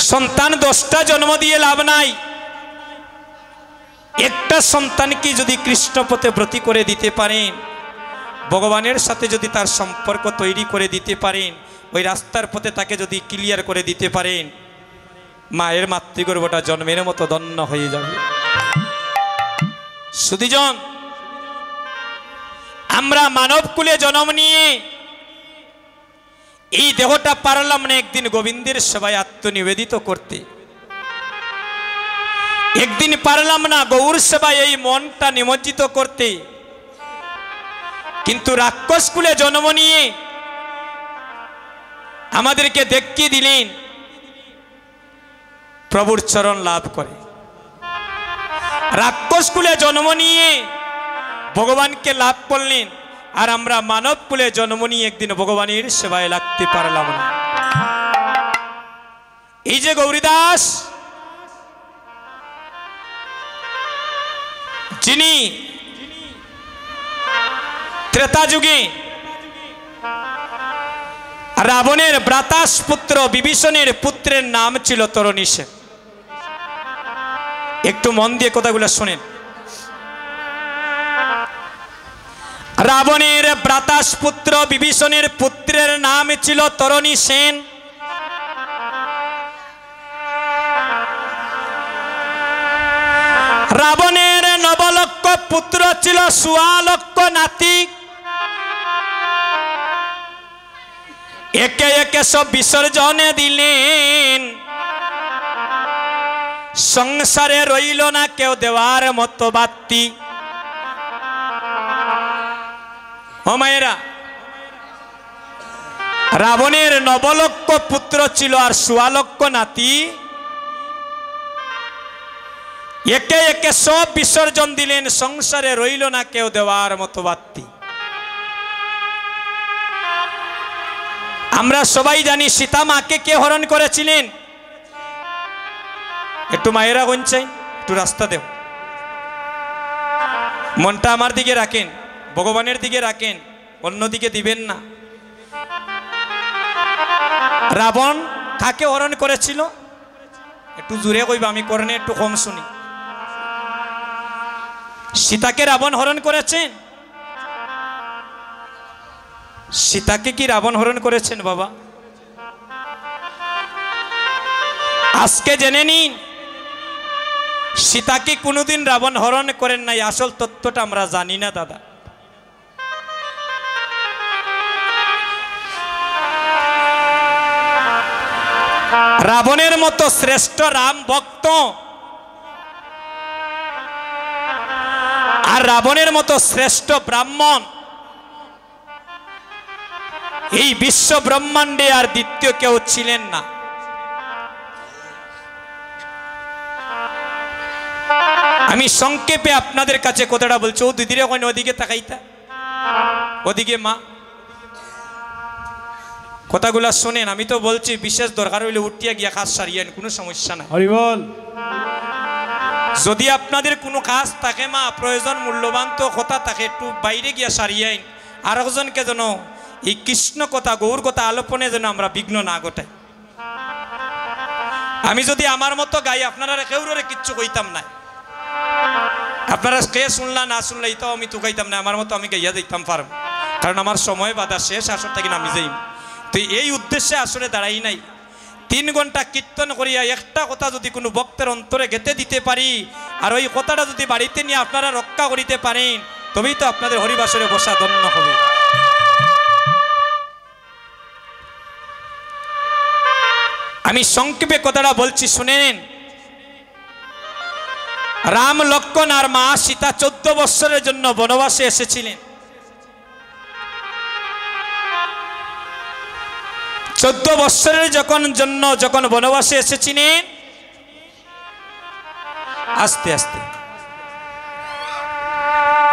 সন্তান 10টা জন্ম দিয়ে লাভ নাই, একটা সন্তানকে যদি কৃষ্ণ পথে ব্রতী করে দিতে পারেন, ভগবানের সাথে যদি তার সম্পর্ক তৈরি করে দিতে পারেন, ওই রাস্তার পথে তাকে যদি ক্লিয়ার করে দিতে পারেন, মায়ের মাতৃগর্ভটা জন্মের মতো ধন্য হয়ে যাবে। সুধীজন, আমরা মানব কুলে জন্ম নিয়ে এই দেহটা পারলাম না একদিন গোবিন্দের সেবায় আত্মনিবেদিত করতে, একদিন পারলাম না গৌর সেবায় এই মনটা নিমজ্জিত করতে, কিন্তু রাক্ষস কুলে জন্ম নিয়ে আমাদেরকে দেখিয়ে দিলেন প্রভুর চরণ লাভ করে। রাক্ষস কুলে জন্ম নিয়ে ভগবানকে লাভ করলেন, আর আমরা মানব কুলে জন্ম নিয়ে একদিন ভগবানের সেবায় লাগতে পারলাম না। এই যে গৌরীদাস, যিনি ত্রেতা যুগে রাবণের ব্রাতাস পুত্র বিভীষণের পুত্রের নাম ছিল তরণীসেন। একটু মন দিয়ে কথাগুলো শোনেন। রাবণের ব্রাতাস পুত্র বিভীষণের পুত্রের নাম ছিল তরণীসেন। রাবণের 9 লক্ষ পুত্র ছিল, 16 লক্ষ নাতি। একে একে সব বিসর্জনে দিলেন, সংসারে রইল না কেউ দেওয়ার মতো বাতি। ও মায়েরা, রাবণের 9 লক্ষ পুত্র ছিল আর 16 লক্ষ নাতি। একে একে সব বিসর্জন দিলেন, সংসারে রইল না কেউ দেওয়ার মতো বাতি। আমরা সবাই জানি সীতা মাকে কে হরণ করেছিলেন। একটু মায়েরা গুনছেন, একটু রাস্তা দেও, মনটা আমার দিকে রাখেন, ভগবানের দিকে রাখেন, অন্যদিকে দিবেন না। রাবণ কাকে হরণ করেছিল? একটু জোরে কইবা, আমি করনে একটু কম শুনি। সীতাকে রাবণ হরণ করেছেন। সীতাকে কি রাবণ হরণ করেছেন বাবা? আজকে জেনে নিন, সীতাকে কোনোদিন রাবণ হরণ করেন নাই। আসল তথ্যটা আমরা জানি না দাদা। রাবণের মতো শ্রেষ্ঠ রাম ভক্ত আর রাবণের মতো শ্রেষ্ঠ ব্রাহ্মণ এই বিশ্ব ব্রহ্মাণ্ডে আর দ্বিতীয় কেউ ছিলেন না। আমি সংক্ষেপে আপনাদের কাছে কথাটা বলছি। ও দিদিরে ওখানে ওদিকে তাকাইতা, ওদিকে মা, কথাগুলা শোনেন। আমি তো বলছি বিশেষ দরকার হইলে উঠিয়া গিয়া কাজ সারিয়েন, কোনো সমস্যা নাই। হরি বল। যদি আপনাদের কোনো কাজ থাকে মা, প্রয়োজন মূল্যবান তো কথা থাকে, একটু বাইরে গিয়া সারিয়েন। আর একজনকে যেন এই কৃষ্ণ কথা গৌর কথা আলোপনে যেন আমরা বিঘ্ন না ঘটাই। আমি যদি আমার মতো গাই, আপনারা কেউরে কিচ্ছু কইতাম না। আপনারা কে শুনলা না শুনলা এটাও আমি তো গাইতাম না। আমার মতো আমি গাইয়া দিতাম পারব, কারণ আমার সময় বাধা শেষ, আসর থেকে নামি যাই। তো এই উদ্দেশ্যে আসরে দাঁড়াই নাই। 3 ঘন্টা কীর্তন করিয়া একটা কথা যদি কোনো ভক্তের অন্তরে গেঁথে দিতে পারি, আর ওই কথাটা যদি বাড়িতে নিয়ে আপনারা রক্ষা করিতে পারেন, তবেই তো আপনাদের হরিবাসরে বসা ধন্য হবে। আমি সংক্ষেপে কথাটা বলছি, শুনে নেন। রাম, লক্ষ্মণ আর মা সীতা 14 বৎসরের জন্য বনবাসে এসেছিলেন। 14 বৎসরের যখন বনবাসে এসেছিলেন, আস্তে আস্তে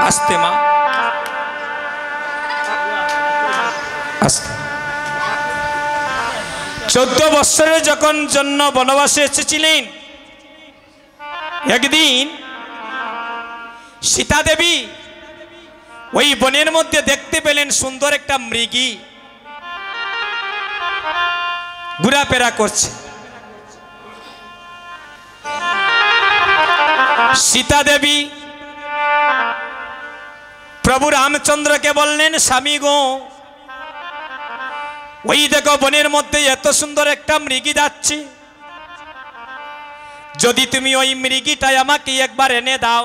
আস্তে মা, আস্তে। 14 বৎসরের জন্য বনবাসে এসেছিলেন, একদিন সীতা দেবী ওই বনের মধ্যে দেখতে পেলেন সুন্দর একটা মৃগী ঘোরাফেরা করছে। সীতা দেবী প্রভু রামচন্দ্রকে বললেন, স্বামী গো, ওই দেখো বনের মধ্যে এত সুন্দর একটা মৃগী যাচ্ছে, যদি তুমি ওই মৃগীটাই আমাকে একবার এনে দাও।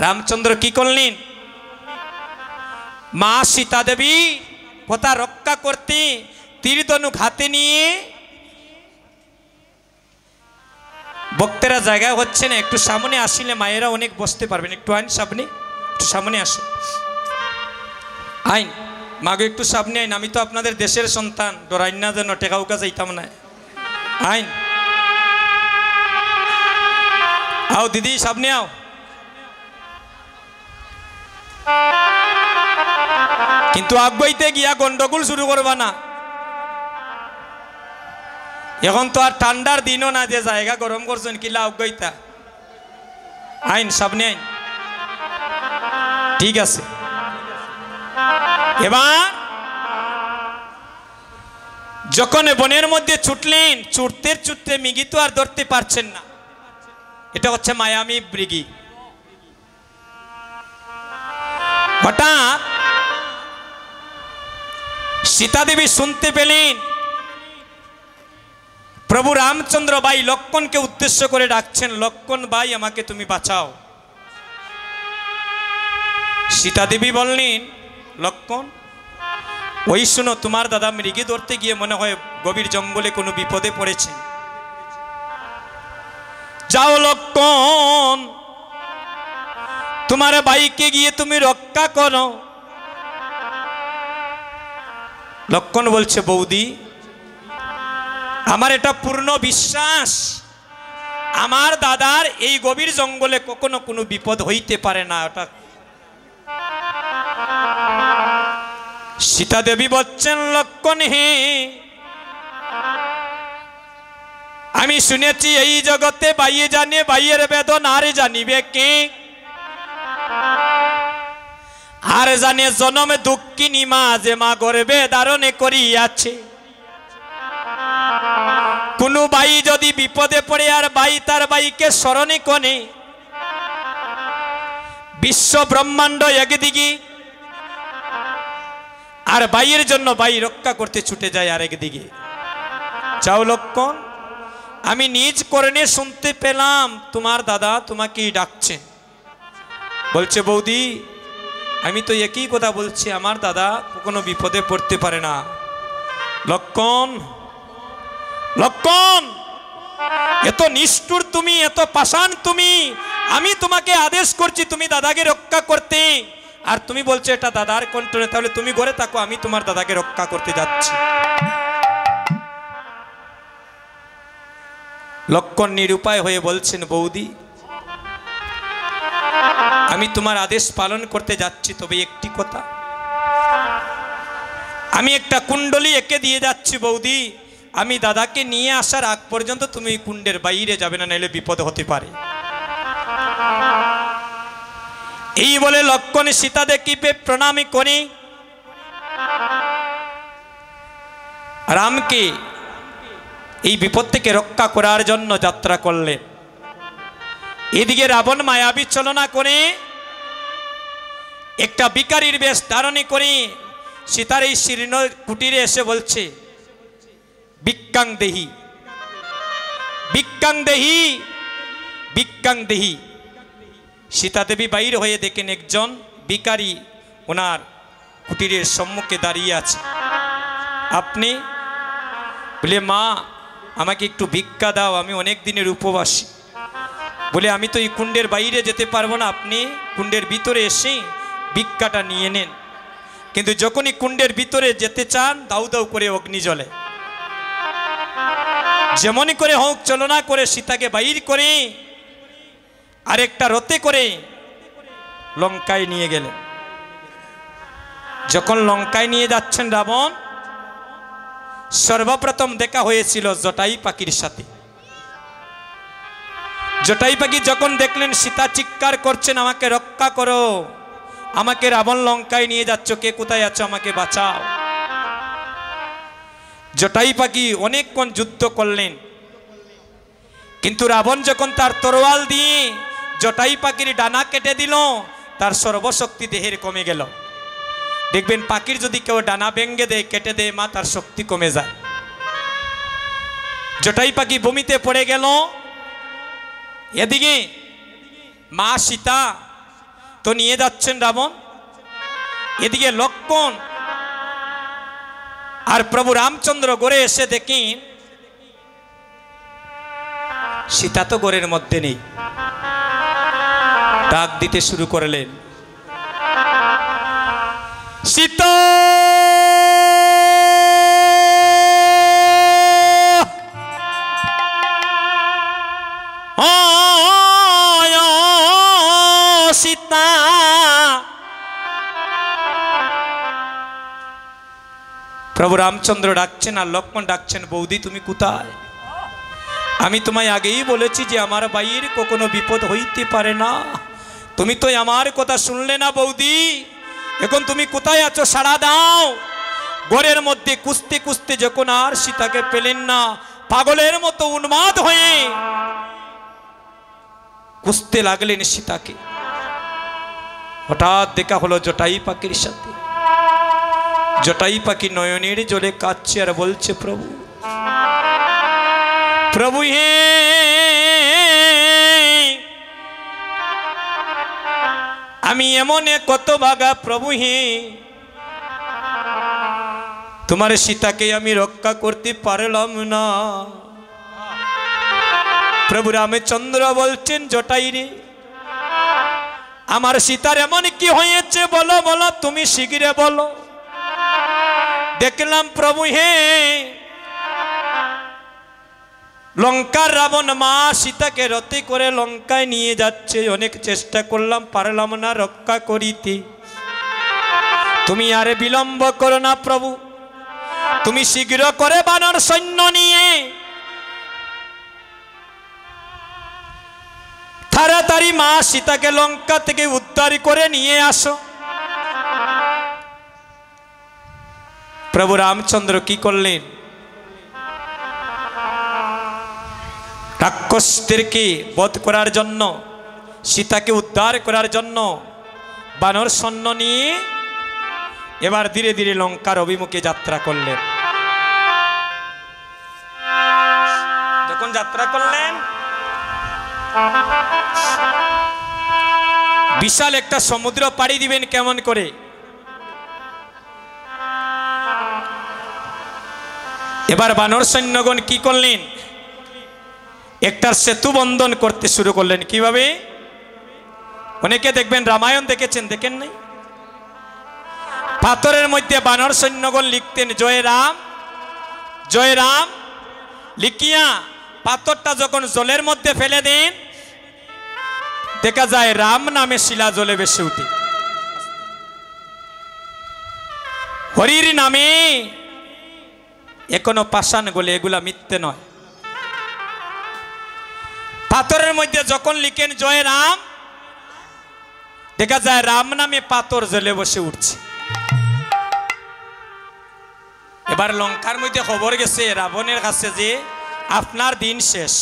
রামচন্দ্র কি করলেন? মা সীতা দেবী কথা রক্ষা করতে তীরধনুক হাতে নিয়ে, ভক্তেরা জায়গা হচ্ছে না, একটু সামনে আসলে মায়েরা অনেক বসতে পারবেন, একটু আইন সামনে, একটু সামনে আসো, আইন মাগো একটু সামনে আইন, আমি তো আপনাদের দেশের সন্তান, ডরাইন না যেন টেকাউকা যাইতাম না, আইন আও দিদি সামনে আও। কিন্তু আগুইতে গিয়া গন্ডগোল শুরু করবা না, এখন তো আর ঠান্ডার দিনও না যে জায়গা গরম করছেন কিলা আগুইতা, আইন সামনে আইন, ঠিক আছে। এবার যখন বনের মধ্যে ছুটলেন, ছুটতে ছুটতে মৃগী তো আর ধরতে পারছেন না, এটা হচ্ছে মায়ামী মৃগী। হঠাৎ সীতা দেবী শুনতে পেলেন প্রভু রামচন্দ্র ভাই লক্ষ্মণকে উদ্দেশ্য করে ডাকছেন, লক্ষ্মণ ভাই আমাকে তুমি বাঁচাও। সীতা দেবী বললেন, লক্ষ্মণ ওই শুনো, তোমার দাদা মৃগী ধরতে গিয়ে মনে হয় গভীর জঙ্গলে কোনো বিপদে পড়েছে, যাও লক্ষ্মণ তোমার ভাইকে গিয়ে তুমি রক্ষা করো। লক্ষ্মণ বলছে, বৌদি আমার এটা পূর্ণ বিশ্বাস, আমার দাদার এই গভীর জঙ্গলে কখনো কোনো বিপদ হইতে পারে না। ওটা সীতা দেবী বলছেন, লক্ষ্মণ হে, আমি শুনেছি এই জগতে বাইয়ে জানে, বাইয়ের বেদন আর জানিবে কে, আর জানে জনমে দুঃখিনী মা যে মা গর্ভে ধারণে করিয়াছে। কোন ভাই যদি বিপদে পড়ে আর ভাই তার ভাইকে স্মরণে কোনে, বিশ্ব ব্রহ্মাণ্ড একদিকে, আর ভাইয়ের জন্য ভাই রক্ষা করতে ছুটে যায় আরেকদিকে। যাও লক্ষ্মণ, আমি নিজ কর্ণে শুনতে পেলাম তোমার দাদা তোমাকেই ডাকছে। বলছে, বৌদি আমি তো একই কথা বলছি, আমার দাদা কোনো বিপদে পড়তে পারে না। লক্ষ্মণ, লক্ষ্মণ এত নিষ্ঠুর তুমি, এত পাষাণ তুমি, আমি তোমাকে আদেশ করছি তুমি দাদাকে রক্ষা করতে, আর তুমি বলছো এটা দাদার কন্ট্রোলে, তাহলে তুমি ঘরে থাকো, আমি তোমার দাদাকে রক্ষা করতে যাচ্ছি। লক্ষ্মণ নিরুপায় হয়ে বলছেন, বৌদি আমি তোমার আদেশ পালন করতে যাচ্ছি, তবে একটি কথা, আমি একটা কুণ্ডলী এঁকে দিয়ে যাচ্ছি বৌদি, আমি দাদাকে নিয়ে আসার আগ পর্যন্ত তুমি কুণ্ডের বাইরে যাবে না, নাইলে বিপদ হতে পারে। এই বলে লক্ষ্মণ সীতা দেবীকে প্রণাম করে রামকে এই বিপদ থেকে রক্ষা করার জন্য যাত্রা করলেন। এদিকে রাবণ মায়াবী চলনা করে একটা ভিখারির বেশ ধারণে করে সীতার এই শীর্ণ কুটিরে এসে বলছে, ভিক্ষাং দেহি, ভিক্ষাং দেহি, ভিক্ষাং দেহি। সীতা দেবী বাইর হয়ে দেখেন একজন ভিখারি ওনার কুটিরের সম্মুখে দাঁড়িয়ে আছে। আপনি? বলে, মা আমাকে একটু ভিক্ষা দাও, আমি অনেক দিনের উপবাসী। বলে, আমি তো এই কুণ্ডের বাইরে যেতে পারবো না, আপনি কুণ্ডের ভিতরে এসে ভিক্ষাটা নিয়ে নেন। কিন্তু যখনই কুণ্ডের ভিতরে যেতে চান, দাউ দাউ করে অগ্নি জ্বলে। যেমনই করে হোক চলনা করে সীতাকে বাইর করে আরেকটা রথে করে লঙ্কায় নিয়ে গেলেন। যখন লঙ্কায় নিয়ে যাচ্ছেন রাবণ, সর্বপ্রথম দেখা হয়েছিল জটাই পাখির সাথে। জটাই পাখি যখন দেখলেন সীতা চিৎকার করছেন, আমাকে রক্ষা করো, আমাকে রাবণ লঙ্কায় নিয়ে যাচ্ছ, কে কোথায় আছো, আমাকে বাঁচাও। জটাই পাখি অনেকক্ষণ যুদ্ধ করলেন, কিন্তু রাবণ যখন তার তরোয়াল দিয়ে জটাই পাখির ডানা কেটে দিল, তার সর্বশক্তি দেহের কমে গেল। দেখবেন পাখির যদি কেউ ডানা ভেঙ্গে দেয়, কেটে দেয়, মা, তার শক্তি কমে যায়। জটাই পাখি ভূমিতে পড়ে গেল। এদিকে মা সীতা তো নিয়ে যাচ্ছেন রাবণ, এদিকে লক্ষ্মণ আর প্রভু রামচন্দ্র গড়ে এসে দেখেন সীতা তো ঘরের মধ্যে নেই। ডাক দিতে শুরু করলেন, সীতা সীতা, প্রভু রামচন্দ্র ডাকছেন আর লক্ষ্মণ ডাকছেন, বৌদি তুমি কোথায়? আমি তোমায় আগেই বলেছি যে আমার ভাইয়ের কখনো বিপদ হইতে পারে না, তুমি তো আমার কথা শুনলে না বৌদি। এখন তুমি কোথায় আছো, সাড়া দাও। ঘরের মধ্যে কুস্তে কুস্তে যখন আর সীতাকে পেলেন না, পাগলের মতো উন্মাদ হয়ে কুস্তে লাগলেন সীতাকে। হঠাৎ দেখা হলো জটাই পাখির সাথে। জটাই পাখি নয়নের জলে কাঁদছে আর বলছে, প্রভু প্রভু হে, আমি এমন কত ভাগা প্রভু হে, তোমার সীতাকে আমি রক্ষা করতে পারলাম না। প্রভু রামচন্দ্র বলছেন, জটাই রে, আমার সীতার এমন কি হয়েছে বলো বলো, তুমি শীঘ্রে বলো। দেখলাম প্রভু হে, লঙ্কার রাবণ মা সীতাকে রথে করে লঙ্কায় নিয়ে যাচ্ছে। অনেক চেষ্টা করলাম, পারলাম না রক্ষা করিতে। তুমি আর বিলম্ব করো না প্রভু, তুমি শীঘ্র করে বানর সৈন্য নিয়ে তাড়াতাড়ি মা সীতাকে লঙ্কা থেকে উদ্ধার করে নিয়ে আসো। প্রভু রামচন্দ্র কি করলেন? রাক্ষসদেরকে বধ করার জন্য, সীতাকে উদ্ধার করার জন্য বানর সৈন্য নিয়ে এবার ধীরে ধীরে লঙ্কার অভিমুখে যাত্রা করলেন। যখন যাত্রা করলেন, বিশাল একটা সমুদ্র পাড়ি দিবেন কেমন করে? এবার বানর সৈন্যগণ কি করলেন? একটা সেতু বন্ধন করতে শুরু করলেন। কিভাবে? অনেকে দেখবেন রামায়ণ দেখেছেন, দেখেন নাই? পাথরের মধ্যে বানর সৈন্যগণ লিখতেন জয় রাম জয় রাম, লিখিয়া পাথরটা যখন জলের মধ্যে ফেলে দেন, দেখা যায় রাম নামে শিলা জলে ভেসে উঠে। হরির নামে এখনো পাষাণ গলে, এগুলা মিথ্যে নয়। পাথরের মধ্যে যখন লিখেন জয় রাম, দেখা যায় রাম নামে পাথর জলে বসে উঠছে। এবার লঙ্কার মধ্যে খবর গেছে রাবণের কাছে যে আপনার দিন শেষ।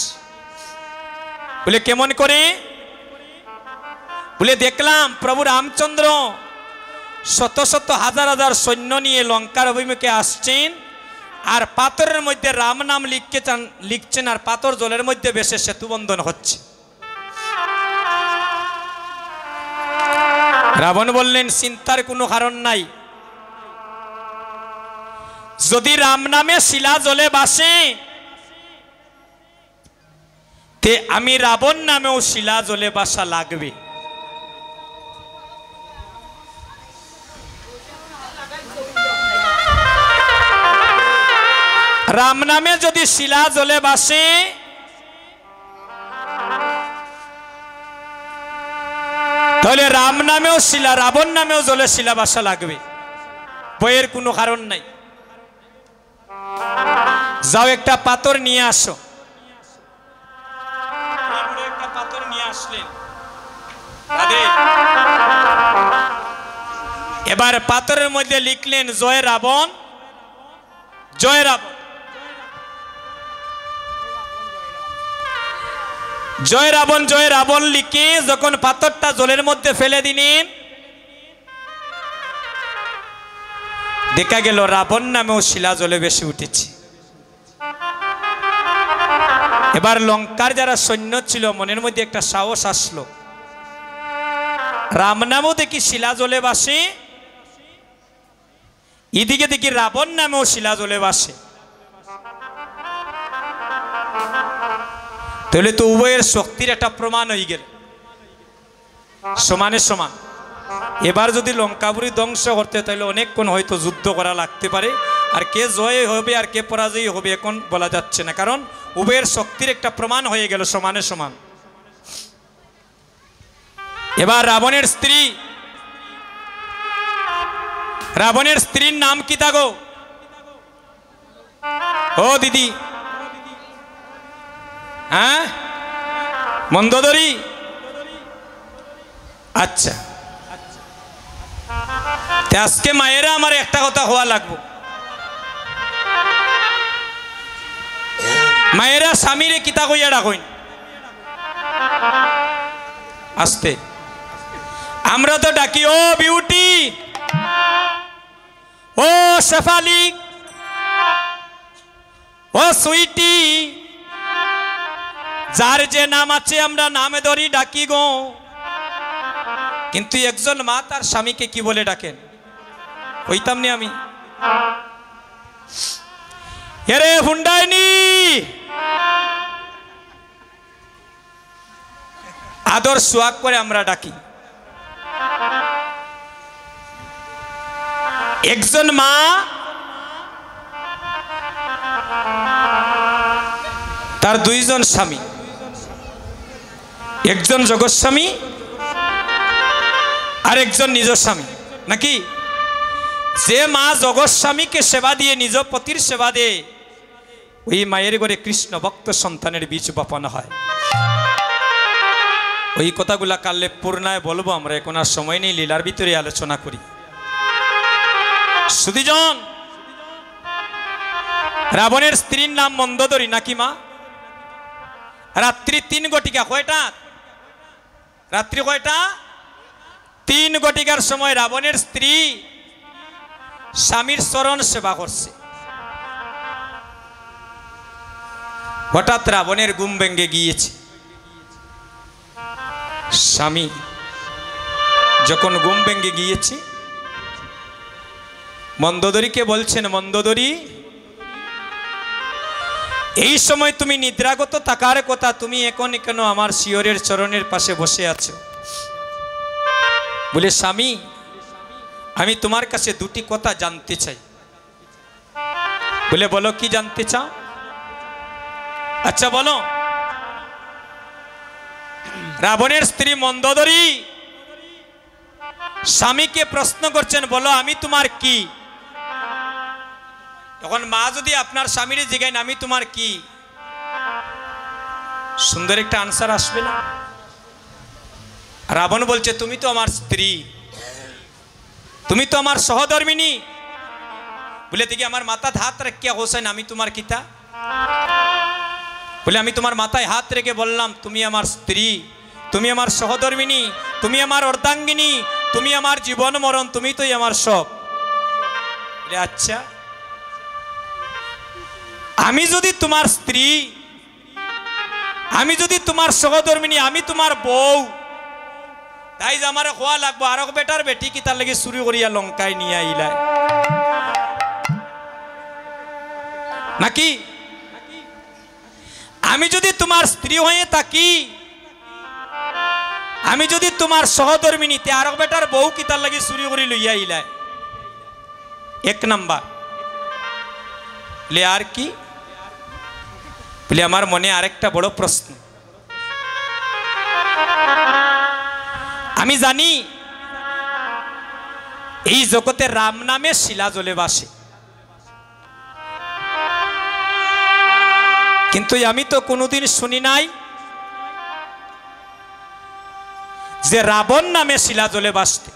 বলে কেমন করে? বলে দেখলাম প্রভু রামচন্দ্র শত শত হাজার হাজার সৈন্য নিয়ে লঙ্কার অভিমুখে আসছেন, আর পাথরের মধ্যে রাম নাম লিখছেন, আর পাথর জলের মধ্যে বেশে সেতু বন্ধন হচ্ছে। রাবণ বললেন, চিন্তার কোনো কারণ নাই। যদি রাম নামে শিলা জলে বাসে, তে আমি রাবণ নামেও শিলা জলে বাসা লাগবে। রাম নামে যদি শিলা জলে বাসে, তাহলে রাম নামেও শিলা, রাবণ নামেও জলে শিলা বাসা লাগবে। বইয়ের কোনো কারণ নাই। যাও একটা পাথর নিয়ে আসো। একটা পাথর নিয়ে আসলেন। এবার পাথরের মধ্যে লিখলেন জয় রাবণ জয় রাবণ। জয় রাবণ লিখে যখন পাথরটা জলের মধ্যে ফেলে দিলেন, দেখা গেল রাবণ নামেও শিলা জলে বেশি উঠেছে। এবার লঙ্কার যারা সৈন্য ছিল মনের মধ্যে একটা সাহস আসলো, রাম নামেও দেখি শিলা জলে বাসে, এদিকে দেখি রাবণ নামেও শিলা জলে বাসে, তাহলে তো উভয়ের শক্তির একটা প্রমাণ হয়ে গেল সমানে সমান। এবার যদি লঙ্কাপুরী ধ্বংস করতে তাহলে অনেকক্ষণ হয়তো যুদ্ধ করা লাগতে পারে, আর কে জয় হবে আর কে পরাজয় হবে এখন বলা যাচ্ছে না, কারণ উভয়ের শক্তির একটা প্রমাণ হয়ে গেল সমানে সমান। এবার রাবণের স্ত্রীর নাম কি থাকো? ও দিদি, হ্যাঁ মন্দোদরী। আচ্ছা, আজকে মায়েরা আমার একটা কথা হওয়া লাগবো, মায়েরা স্বামীরে কিতা কইয়া ডাকইন আস্তে। আমরা তো ডাকি ও বিউটি, ও শেফালি, ও সুইটি, যার যে নাম আছে আমরা নামে ধরি ডাকি গো। কিন্তু একজন মা তার স্বামীকে কি বলে ডাকেন কইতাম নি আমি, এরে হুন্ডাইনি, আদর সোয়াগ করে আমরা ডাকি। একজন মা তার দুইজন স্বামী, একজন জগৎস্বামী আর একজন নিজ স্বামী, নাকি? যে মা জগৎস্বামীকে সেবা দিয়ে নিজ পতির সেবা দিয়ে, ওই মায়ের ঘরে কৃষ্ণ ভক্ত সন্তানের বীজ বপন হয়। ওই কথাগুলা কালে পূর্ণায় বলবো আমরা, এখন আর সময় নেই, লীলার ভিতরে আলোচনা করি। সুধীজন, রাবণের স্ত্রীর নাম মন্দোদরী, নাকি মা? রাত্রি 3 ঘটিকা, কয়টা রাত্রি, কয়টা 3 ঘটিকার সময় রাবণের স্ত্রী স্বামীর চরণ সেবা করছে। হঠাৎ রাবণের ঘুম ভেঙে গিয়েছে। স্বামী যখন ঘুম ভেঙে গিয়েছে, মন্দোদরীকে বলছেন, মন্দোদরী এই সময় তুমি নিদ্রাগত থাকার কথা, তুমি এখন কেন আমার শিয়রের চরণের পাশে বসে আছো? বলে, স্বামী আমি তোমার কাছে 2টি কথা জানতে চাই। বলে, বলো কি জানতে চাও? আচ্ছা বলো। রাবণের স্ত্রী মন্দোদরী স্বামীকে প্রশ্ন করছেন, বলো আমি তোমার কি? তখন মা যদি আপনার স্বামীর জিজ্ঞাসেন আমি তোমার কি, সুন্দর একটা আনসার আসবে না? রাবণ বলছে, তুমি তো আমার স্ত্রী, তুমি তো আমার সহধর্মিনী। বলে, দেখি আমার মাথা হাত রেখে হোসেন আমি তোমার কিতা? বলে, আমি তোমার মাথায় হাত রেখে বললাম তুমি আমার স্ত্রী, তুমি আমার সহধর্মিনী, তুমি আমার অর্ধাঙ্গিনী, তুমি আমার জীবন মরণ, তুমি তোই আমার সব। বলে, আচ্ছা আমি যদি তোমার স্ত্রী, আমি যদি তোমার সহধর্মিনী, আমি তোমার বউ, তাই যে আমার খোয়া লাগবো আর বেটার বেটি কি তার লাগে চুরি করিয়া লঙ্কায় নিয়ে আইলায় নাকি? আমি যদি তোমার স্ত্রী হয়ে থাকি, আমি যদি তোমার সহধর্মিনী, তে আর বেটার বউ কি তার লাগে চুরি করি লইয়া আইলায়? 1 নাম্বার। বলে, আর কি? বলে, আমার মনে আরেকটা বড় প্রশ্ন। আমি জানি এই জগতে রাম নামে শিলা জলে বাসে, কিন্তু আমি তো কোনোদিন শুনি নাই যে রাবণ নামে শিলা জলে বাসতে।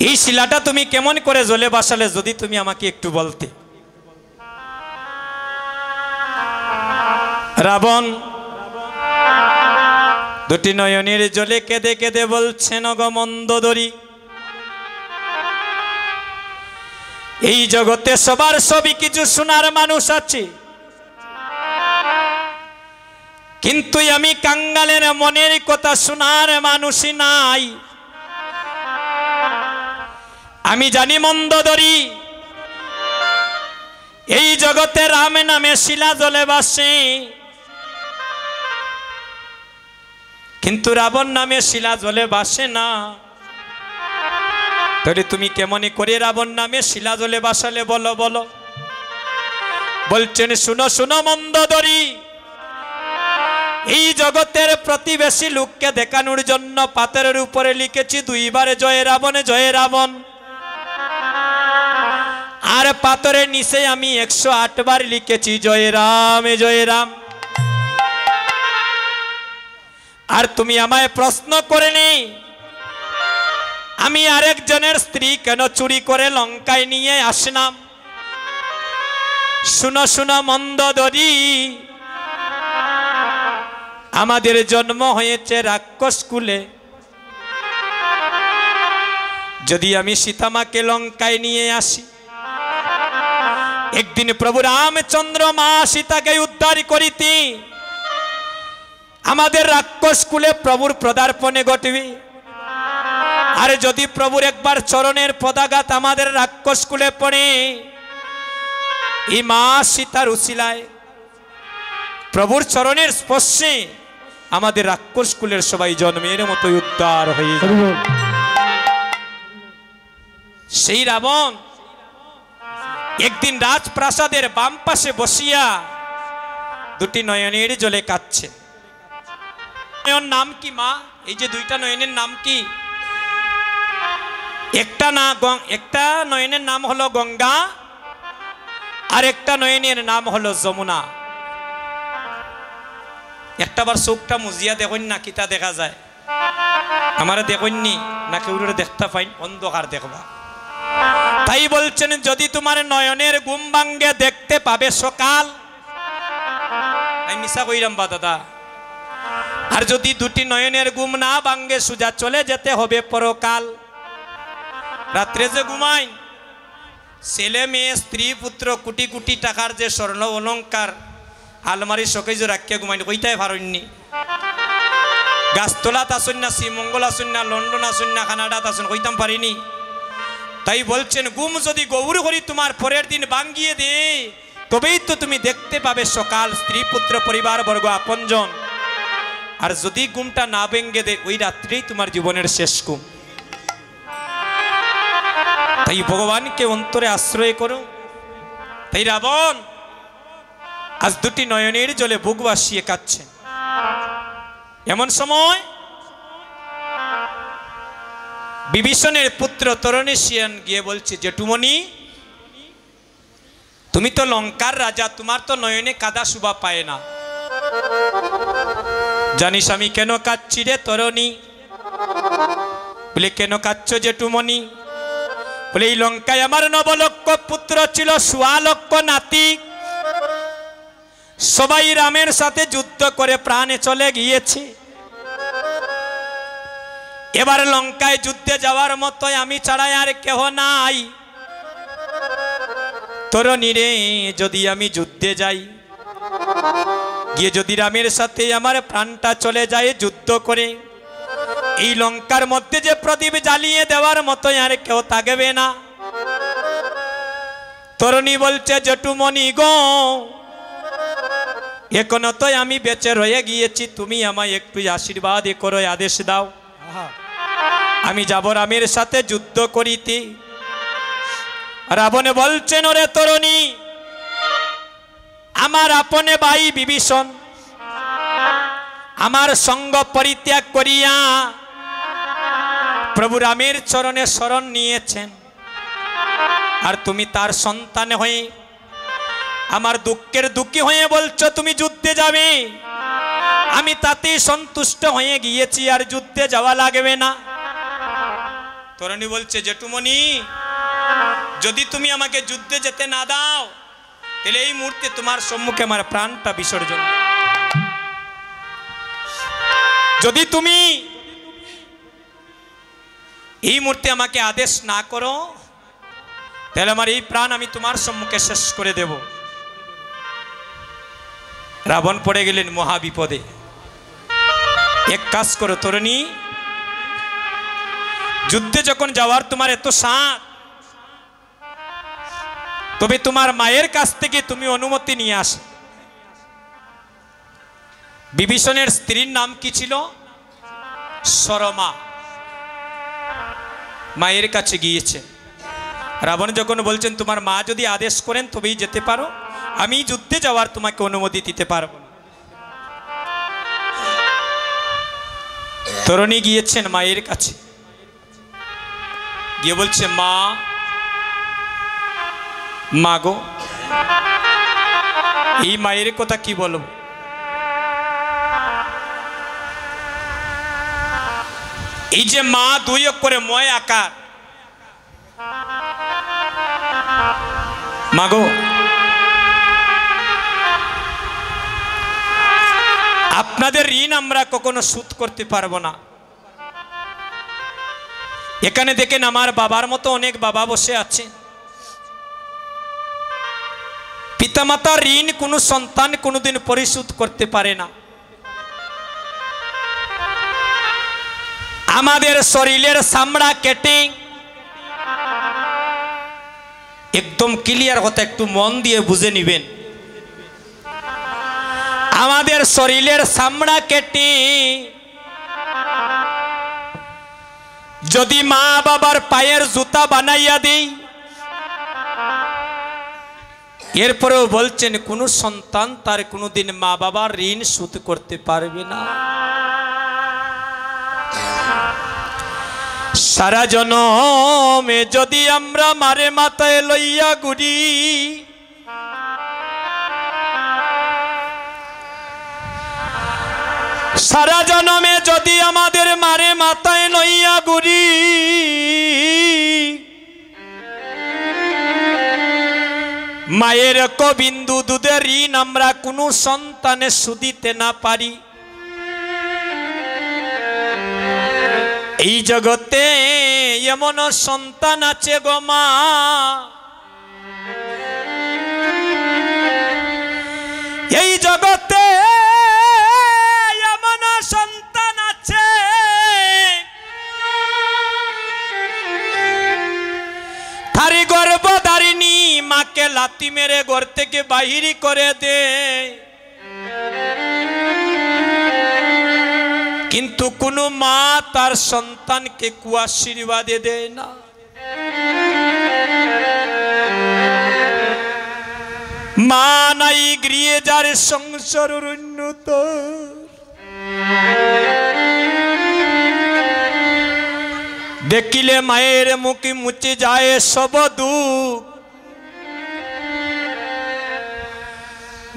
এই শিলাটা তুমি কেমন করে জলে বাসালে যদি তুমি আমাকে একটু বলতে। রাবণ দুটি নয়নের জলে কেঁদে কেঁদে বলছেন, ওগো মন্দোদরী, এই জগতে সবার সবই কিছু শোনার মানুষ আছে, কিন্তু আমি কাঙ্গালের মনের কথা শোনার মানুষই নাই। আমি জানি মন্দোদরী, এই জগতে রাম নামে শিলা জলে বাসে, কিন্তু রাবণ নামে শিলা জলে বাসে না। তাহলে তুমি কেমনি করে রাবণ নামে শিলা জলে বাসালে বলো বলো। বলছেন, শুনো শুনো মন্দোদরী, এই জগতের প্রতিবেশী লোককে দেখানোর জন্য পাথরের উপরে লিখেছি 2 বার জয় রাবণ জয় রাবণ, আর পাথরের নিচে আমি 108 বার লিখেছি জয় রাম জয় রাম। আর তুমি আমায় প্রশ্ন করেনি আমি আরেকজনের স্ত্রী কেন চুরি করে লঙ্কায় নিয়ে আসলাম। শুনো শুনো মন্দোদরী, আমাদের জন্ম হয়েছে রাক্ষস কুলে, যদি আমি সীতামাকে লঙ্কায় নিয়ে আসি, একদিন প্রভু রামচন্দ্র মা সীতাকে উদ্ধার করিতে আমাদের রাক্ষস কুলে প্রভুর পদার্পণে ঘটবে। আর যদি প্রভুর একবার চরণের পদাঘাত আমাদের রাক্ষস কুলে পড়ে, এই মা সীতার উসিলায় প্রভুর চরণের স্পর্শে আমাদের রাক্ষস কুলের সবাই জন্মের মতো উদ্ধার হয়ে যাবে। সেই রাবণ একদিন রাজপ্রাসাদের বাম পাশে বসিয়া দুটি নয়নের জলে কাঁদছে। নয়ন নাম কি মা? এই যে দুইটা নয়নের নাম কি? একটা নয়নের নাম হলো গঙ্গা, আর একটা নয়নের নাম হলো যমুনা। একটাবার চোখটা মুজিয়া দেখুন না, কিতা দেখা যায়? আমারে দেখুননি না কেউ দেখতে পাইন, অন্ধকার দেখবা। তাই বলছেন, যদি তোমার নয়নের ঘুম ভাঙ্গে দেখতে পাবে সকাল। আমি মিশা কইরাম বা দাদা। আর যদি দুটি নয়নের ঘুম না ভাঙ্গে সুজা চলে যেতে হবে পরকাল। রাত্রে যে ঘুমাই, ছেলে মেয়ে স্ত্রী পুত্র কোটি কোটি টাকার যে স্বর্ণ অলঙ্কার আলমারি শোকেজে রাখিয়া ঘুমাই, ওইটাই ভারণ্যি। গাছতলাত আসুন না, শ্রীমঙ্গল আসুন না, লন্ডন আসুন না, কানাডাত আসুন, কইতাম পারিনি। তাই বলছেন, ঘুম যদি গৌর করি তোমার পরের দিন ভাঙ্গিয়ে দে, তবেই তো তুমি দেখতে পাবে সকাল, স্ত্রী পুত্র পরিবার বর্গ আপনজন। আর যদি ঘুমটা না ভেঙ্গে দে, ওই রাত্রেই তোমার জীবনের শেষ ঘুম। তাই ভগবানকে অন্তরে আশ্রয় করো। তাই রাবণ আজ দুটি নয়নের জলে বুক ভাসিয়ে কাঁদছে। এমন সময় বিভীষণের পুত্র তরণেশিয়ান গিয়ে বলছে, জেঠুমণি, তুমি তো লঙ্কার রাজা, তোমার তো নয়নে কাদা শুভা পায় না। জানিস আমি কেন কাঁদছি রে তরণী? বলে, কেন কাঁদছ জেঠুমণি? বলে, এই লঙ্কায় আমার 9 লক্ষ পুত্র ছিল, 16 লক্ষ নাতি, সবাই রামের সাথে যুদ্ধ করে প্রাণে চলে গিয়েছে। এবার লঙ্কায় যুদ্ধে যাওয়ার মতো আমি ছাড়াই আর কেহ নাই। তরুণী রে, যদি আমি যুদ্ধে যাই, গিয়ে যদি রামের সাথে আমার প্রাণটা চলে যায় যুদ্ধ করে, এই লঙ্কার মধ্যে যে প্রদীপ জ্বালিয়ে দেওয়ার মতো আর কেউ থাকবে না। তরুণী বলছে, জেঠুমণি গো, এখনো তো আমি বেঁচে রয়ে গিয়েছি, তুমি আমায় একটু আশীর্বাদ করো, আদেশ দাও, আমি যাব রামের সাথে যুদ্ধ করিতে। রাবণ বলছেন, ওরে তরুণী, আমার আপনে ভাই বিভীষণ আমার সঙ্গ পরিত্যাগ করিয়া প্রভু রামের চরণে শরণ নিয়েছেন, আর তুমি তার সন্তান হয়ে আমার দুঃখের দুঃখী হয়ে বলছো তুমি যুদ্ধে যাবে। আমি তাতেই সন্তুষ্ট হয়ে গিয়েছি, আর যুদ্ধে যাওয়া লাগবে না। তরুণী বলছে, জেঠুমণি, যদি তুমি আমাকে যুদ্ধে যেতে না দাও, তাহলে এই মুহূর্তে তোমার সম্মুখে আমার প্রাণটা বিসর্জন। যদি তুমি এই মুহূর্তে আমাকে আদেশ না করো তাহলে আমার এই প্রাণ আমি তোমার সম্মুখে শেষ করে দেব। রাবণ পড়ে গেলেন মহা বিপদে। এক কাজ করো তরুণী, যুদ্ধে যখন যাওয়ার তোমার এত সাধ, তবে তোমার মায়ের কাছ থেকে তুমি অনুমতি নিয়ে আসো। বিভীষণের স্ত্রীর নাম কি ছিল? সরমা। মায়ের কাছে গিয়েছে। রাবণ যখন বলছেন তোমার মা যদি আদেশ করেন তবেই যেতে পারো, আমি যুদ্ধে যাওয়ার তোমাকে অনুমতি দিতে পারবো না। তরুণী গিয়েছেন মায়ের কাছে, গিয়ে বলছে মা, মা গো, এই মায়ের কথা কি বলবো? এই যে মা দুই অক্ষরে ময় আকার, মা গো, আপনাদের ঋণ আমরা কখনো শোধ করতে পারবো না। এখানে দেখেন আমার বাবার মতো অনেক বাবা বসে আছে। পিতামাতার ঋণ কোনো সন্তান কোনোদিন পরিশোধ করতে পারে না। আমাদের শরীরের চামড়া কেটে, একদম ক্লিয়ার কথা, একটু মন দিয়ে বুঝে নিবেন, আমাদের শরীরের চামড়া কেটে যদি মা বাবার পায়ের জুতা বানাইয়া দেই, এরপরেও বলছেন কোন সন্তান তার কোনোদিন মা বাবার ঋণ শোধ করতে পারবে না। সারা জনমে যদি আমরা মারে মাথায় লইয়া ঘুরি, সারা জনমে যদি আমাদের মারে মাথায় লইয়া ঘুরি, মায়ের কবিন্দু দুধের ঋণ আমরা কোনো সন্তানে শুধিতে না পারি, এই জগতে এমন সন্তান আছে গো মা, এই জগতে এমন সন্তান আছে তারি গর্ভধারিণী মাকে লাথি মেরে ঘর থেকে বাহির করে দে, কিন্তু কোনো মা তার সন্তানকে কুয়াশীর্বাদে দেয় না। মা নাই গৃহে যার সংসার উন্নত, দেখিলে মায়ের মুখে মুছে যায় সব দুঃখ,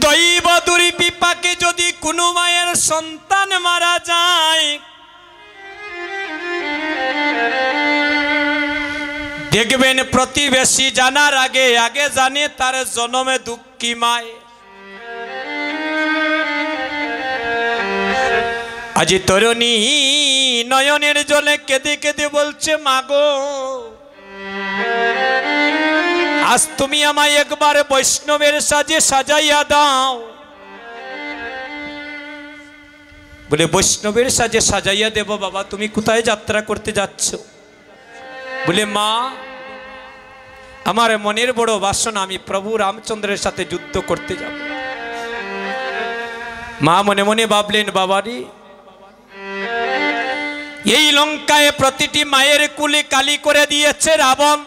দৈব দুর্বিপাকে যদি কোনো মায়ের সন্তান মারা যায়, দেখবেন প্রতিবেশী জানার আগে আগে জানে তার জন্মে দুঃখী মায়। আজি তরুণী নয়নের জলে কেঁদে কেঁদে বলছে মা গো, আজ তুমি আমায় একবার বৈষ্ণবের সাজে সাজাইয়া দাও। বলে বৈষ্ণবের সাজে সাজাইয়া দেব বাবা, তুমি কোথায় যাত্রা করতে যাচ্ছ? বলে মা, আমার মনের বড় বাসনা, আমি প্রভু রামচন্দ্রের সাথে যুদ্ধ করতে যাব। মা মনে মনে ভাবলেন বাবারি, এই লঙ্কায় প্রতিটি মায়ের কুলে কালি করে দিয়েছে রাবণ,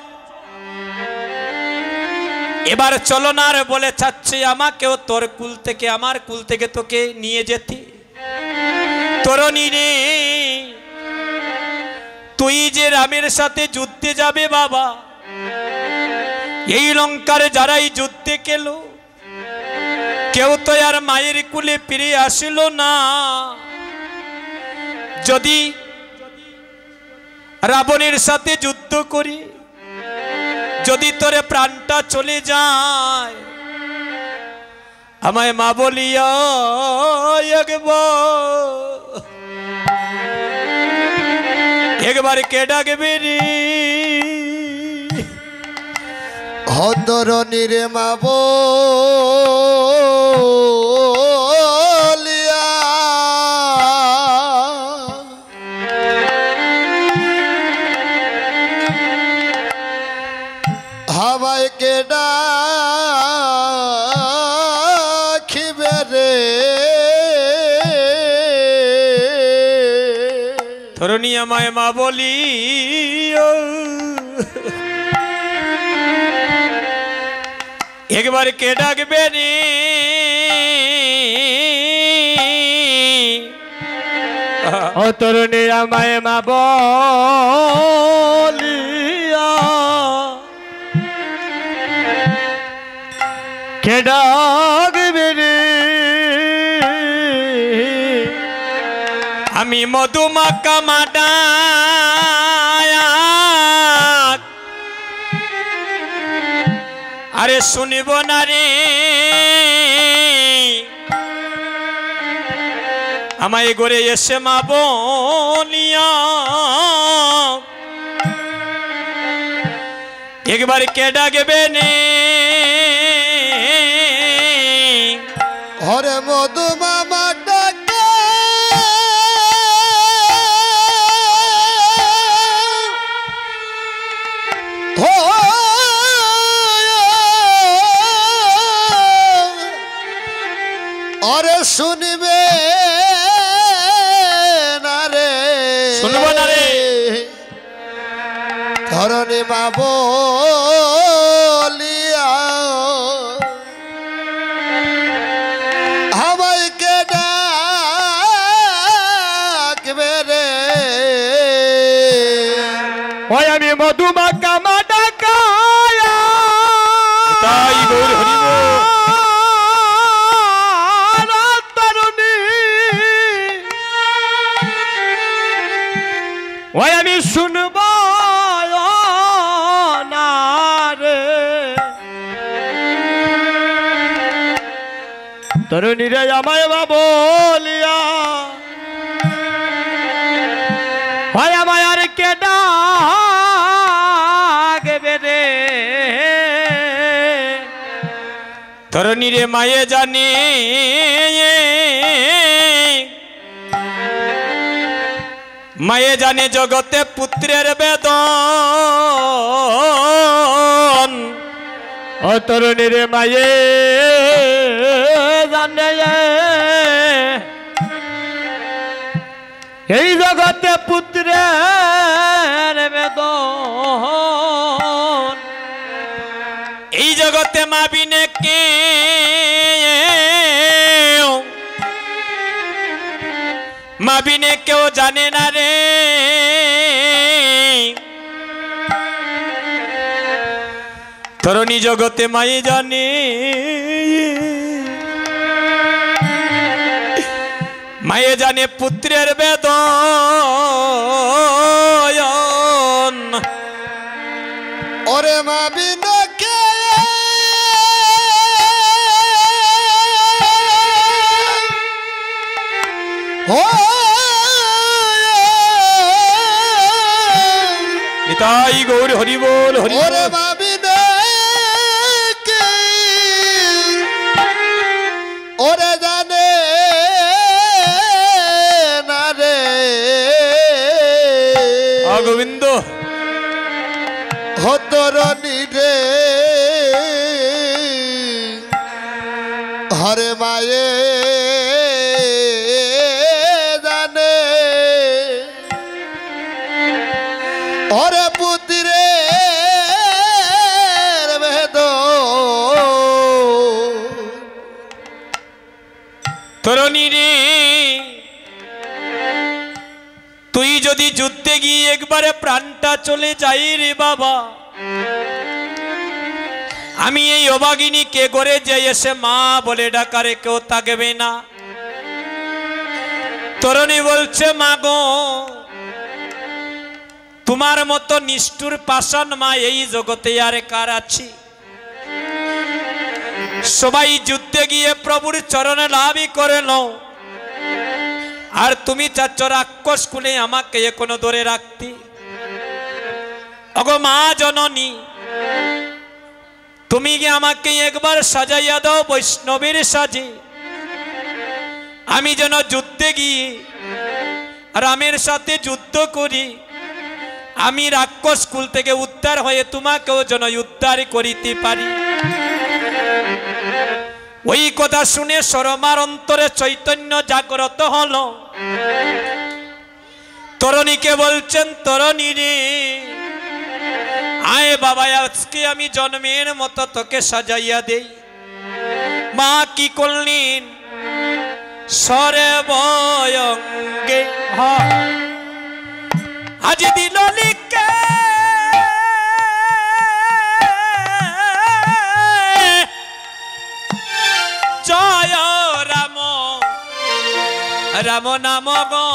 এবার চলো না আর বলে চাচ্ছে আমাকেও তোর কুল থেকে, আমার কুল থেকে তোকে নিয়ে যেতে। তরুণী রে, তুই যে রামের সাথে যুদ্ধে যাবে বাবা, এই লঙ্কার যারাই যুদ্ধে গেল কেউ তো আর মায়ের কুলে ফিরে আসিল না। যদি রাবণের সাথে যুদ্ধ করি, যদি তোরে প্রাণটা চলে যায়, আমায় মা বলিয়া একবার একবার কে ডাকবে রে হতরণী রে মা বলিয়া হাওয়ায় কে ডাকিবে রে ধরণী আমায় মা বলি একবার কে ডাকবে রে ও তরুণী আমায় মা বলিয়া কে ডাকবে রে আমি মধুমাকা মাডা আরে শুনিব না রে আমায় ঘরে এসে মা বলিয়া একবার কে ডাকবে নে হরে মধু মামা ডাকে আরে শুনবে না রে শুনবো না রে ধরণী মা বলিয়া আমায় কে ডাকবে রে ওই আমি মধুমাকা মা ডাকায়া তাই গৌর হরিব তরুণী ওই আমি শুনব না রে তরুণী রে আমায় মা বলিয়া ওই আমায় আর কে ডাকবে রে ধরণী রে মায়ে জানে মায়ে জানে জগতে পুত্রের বেদন ও তরুণী রে মায়ে জানে এই জগতে পুত্রের বেদন এই জগতে মা বিনে কে মা বিনে কেউ জানে না রে ধরণী জগতে মায়ে জানে মায়ে জানে পুত্রের বেদন ওরে মা বিনকে ও নিতাই গৌর হরি বল হরি বল। ওরে মা বিনকে ওরে জানে না রে গোবিন্দ হতরণী রে হরে মায়ে জানে হরে পুত্রে বেদ তরণী রে তুই যদি যুদ্ধে গিয়ে একবারে প্রাণটা চলে যাই রে বাবা আমি এই অভাগিনী কে করে যে এসে মা বলে ডাকারে কেউ থাকবে না তরণী বলছে মা গো তোমার মতো নিষ্ঠুর পাষাণ মা এই জগতে আর কার আছে সবাই যুদ্ধে গিয়ে প্রভুর চরণে লাভই করে নাও আর তুমি চাচ্ছ রাক্ষস কুলে আমাকে এখনো ধরে রাখতে অগো মা জননী, তুমি কি আমাকে একবার সাজাইয়া দাও বৈষ্ণবের সাজে, আমি যেন যুদ্ধে গিয়ে রামের সাথে যুদ্ধ করি, আমি রাক্ষস কুল থেকে উদ্ধার হয়ে তোমাকেও যেন উদ্ধার করিতে পারি। ওই কথা শুনে সরমার অন্তরে চৈতন্য জাগ্রত হলো। তরণীকে বলছেন, তরণী রে, আয় বাবা, আজকে আমি জন্মের মতো তোকে সাজাইয়া দেই। মা কি করলেন? সর্বঙ্গে আজ দিল লিখে জয় রাম, রাম নাম গো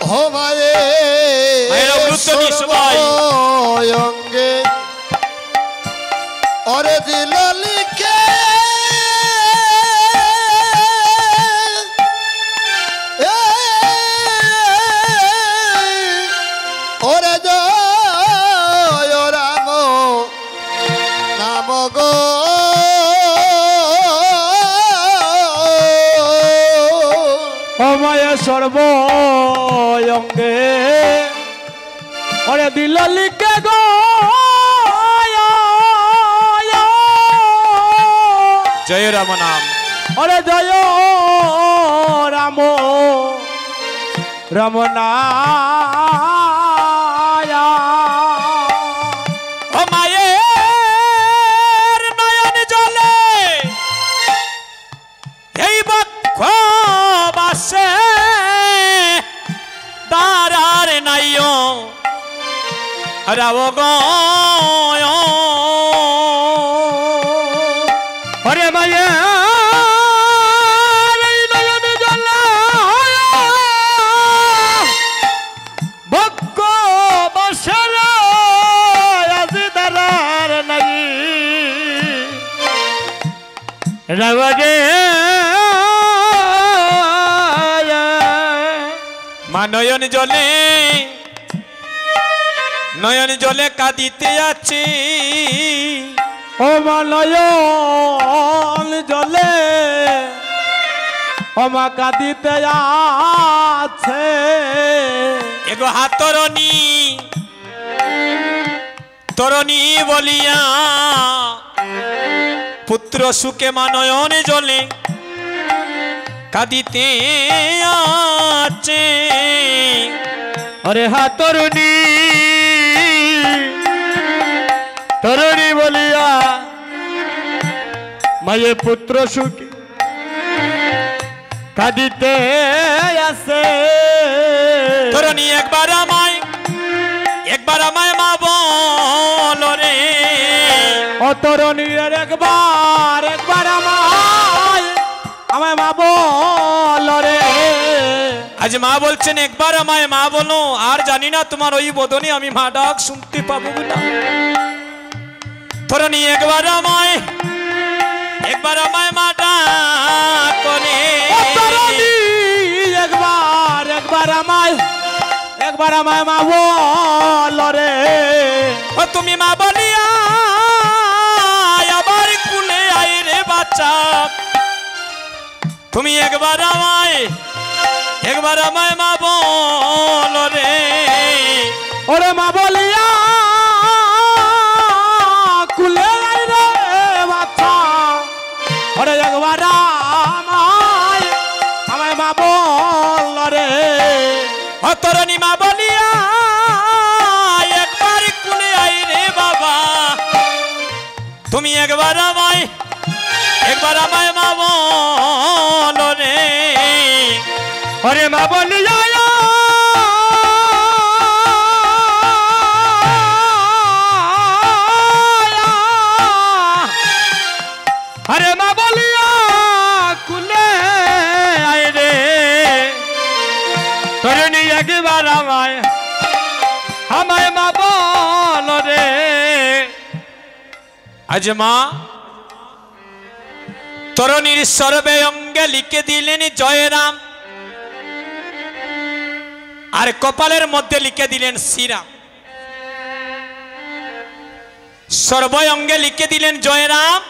হো মায়ে অঙ্গে ওরে দিল লিখে ওরে জয় রাম নাম গো অময় সর্বঙ্গে ওরে দিল লিখে গো জয় রাম নাম, ওরে জয় রাম রাম নায়া। ও মায়ের নয়ন জলে এই বক্ষ বাসে দারার নাইও রাব গয়। ওরে মায়ে নয়ন জলে বক্ষ বসর আজি দারার নাই রাবণে মা নয়ন জলে, নয়ন জলে কাঁদিতে আছে। ও মা নয়ন জলে ও মা কাঁদিতে আছে। এগো হাতরণী, তরণী বলিয়া পুত্র সুখে মা নয়ন জলে কাঁদিতে আছে। अरे हा तरुणी तरुणी बोलिया माये पुत्र सुखी कादिते आसे। তরণী একবার আমায় মা বলো রে। ও তরুণী একবার আমায় মা বলো রে। আজ মা বলছেন একবার আমায় মা বলো, আর জানি না তোমার ওই বদনে আমি মা ডাক শুনতে পাবো না। তরণী একবার আমায় মা ডাক করে। একবার আমায় মা বলো রে। ও তুমি মা বলিয়া আবার কুলে আয় রে বাচ্চা। তুমি একবার আমায় মা বলো রে। ওরে মা বলিয়া কুলে আয় রে বাচ্চা। ওরে একবার আমায় মা বলো রে। ও তরণী মা বলিয়া একবার কুলে আয় রে বাবা। তুমি একবার আমায় মা বলো রে। ওরে মা বলিয়া আরে মা বলিয়া কুলে আয় রে। তরুণী একবার আমায় মা বলো রে। আজ মা তরণীর সর্বে অঙ্গে লিখে দিলেন জয় রাম। আর কপালের মধ্যে লিখে দিলেন শ্রীরাম, সর্বঙ্গে লিখে দিলেন জয়রাম,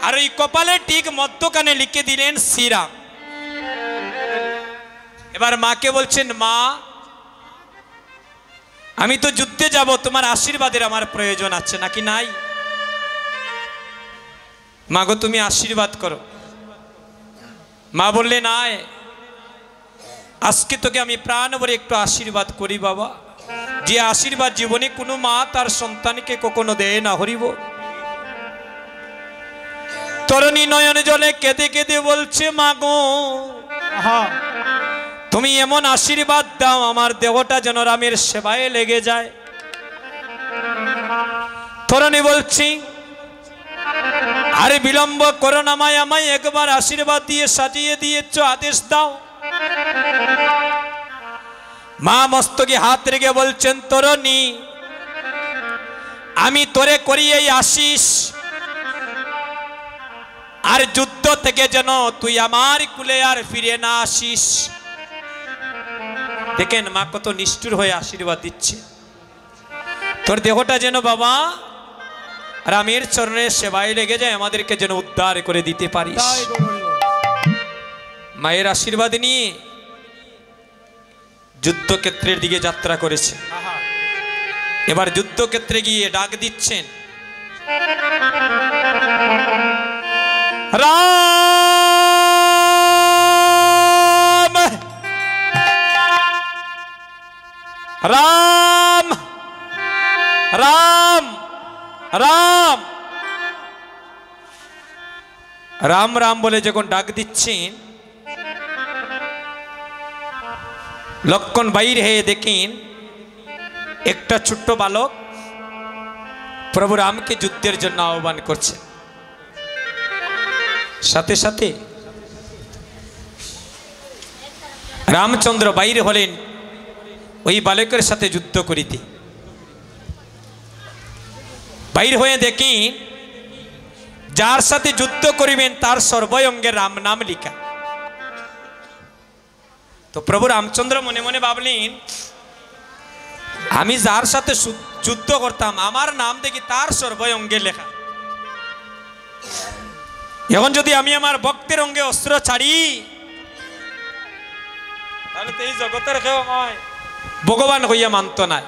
আর ওই কপালের ঠিক মধ্যখানে লিখে দিলেন শ্রীরাম। এবার মাকে বলছেন, মা আমি তো যুদ্ধে যাব, তোমার আশীর্বাদের আমার প্রয়োজন আছে নাকি নাই? মা গো তুমি আশীর্বাদ করো। মা বললে, নাই, আজকে তোকে আমি প্রাণ ভরে একটু আশীর্বাদ করি বাবা, যে আশীর্বাদ জীবনে কোনো মা তার সন্তানকে কখনো দেয় না। হরিব। তরুণী নয়ন জলে কেঁদে কেঁদে বলছে, মা গো তুমি এমন আশীর্বাদ দাও আমার দেহটা যেন রামের সেবায় লেগে যায়। তরুণী বলছি, আরে বিলম্ব করো না মায়, আমায় একবার আশীর্বাদ দিয়ে সাজিয়ে দিয়েছ, আদেশ দাও। মা মস্তকে হাত রেখে বলছেন, তরুণী আমি তোরে করি এই আশিস, আর যুদ্ধ থেকে যেন তুই আমার কুলে আর ফিরে না আসিস। দেখেন মা কত নিষ্ঠুর হয়ে আশীর্বাদ দিচ্ছে, তোর দেহটা যেন বাবা রামের চরণের সেবায় লেগে যায়, আমাদেরকে যেন উদ্ধার করে দিতে পারিস। মায়ের আশীর্বাদ নিয়ে যুদ্ধক্ষেত্রের দিকে যাত্রা করেছে। এবার যুদ্ধক্ষেত্রে গিয়ে ডাক দিচ্ছেন, রাম রাম রাম রাম রাম রাম বলে যখন ডাক দিচ্ছেন, লক্ষণ বাইর হয়ে দেখেন একটা ছোট্ট বালক প্রভু রামকে যুদ্ধের জন্য আহ্বান করছে। সাথে সাথে রামচন্দ্র বাইরে হলেন ওই বালকের সাথে যুদ্ধ করিতে। বাইর হয়ে দেখেন যার সাথে যুদ্ধ করিবেন তার সর্বঙ্গে রাম নাম লিখা। তো প্রভু রামচন্দ্র মনে মনে ভাবলেন, আমি যার সাথে যুদ্ধ করতাম আমার নাম দেখি তার সর্বঙ্গে লেখা, এখন যদি আমি আমার ভক্তের অঙ্গে অস্ত্র ছাড়ি তাহলে তো এই জগতের কেউ আমায় ভগবান হইয়া মানত না।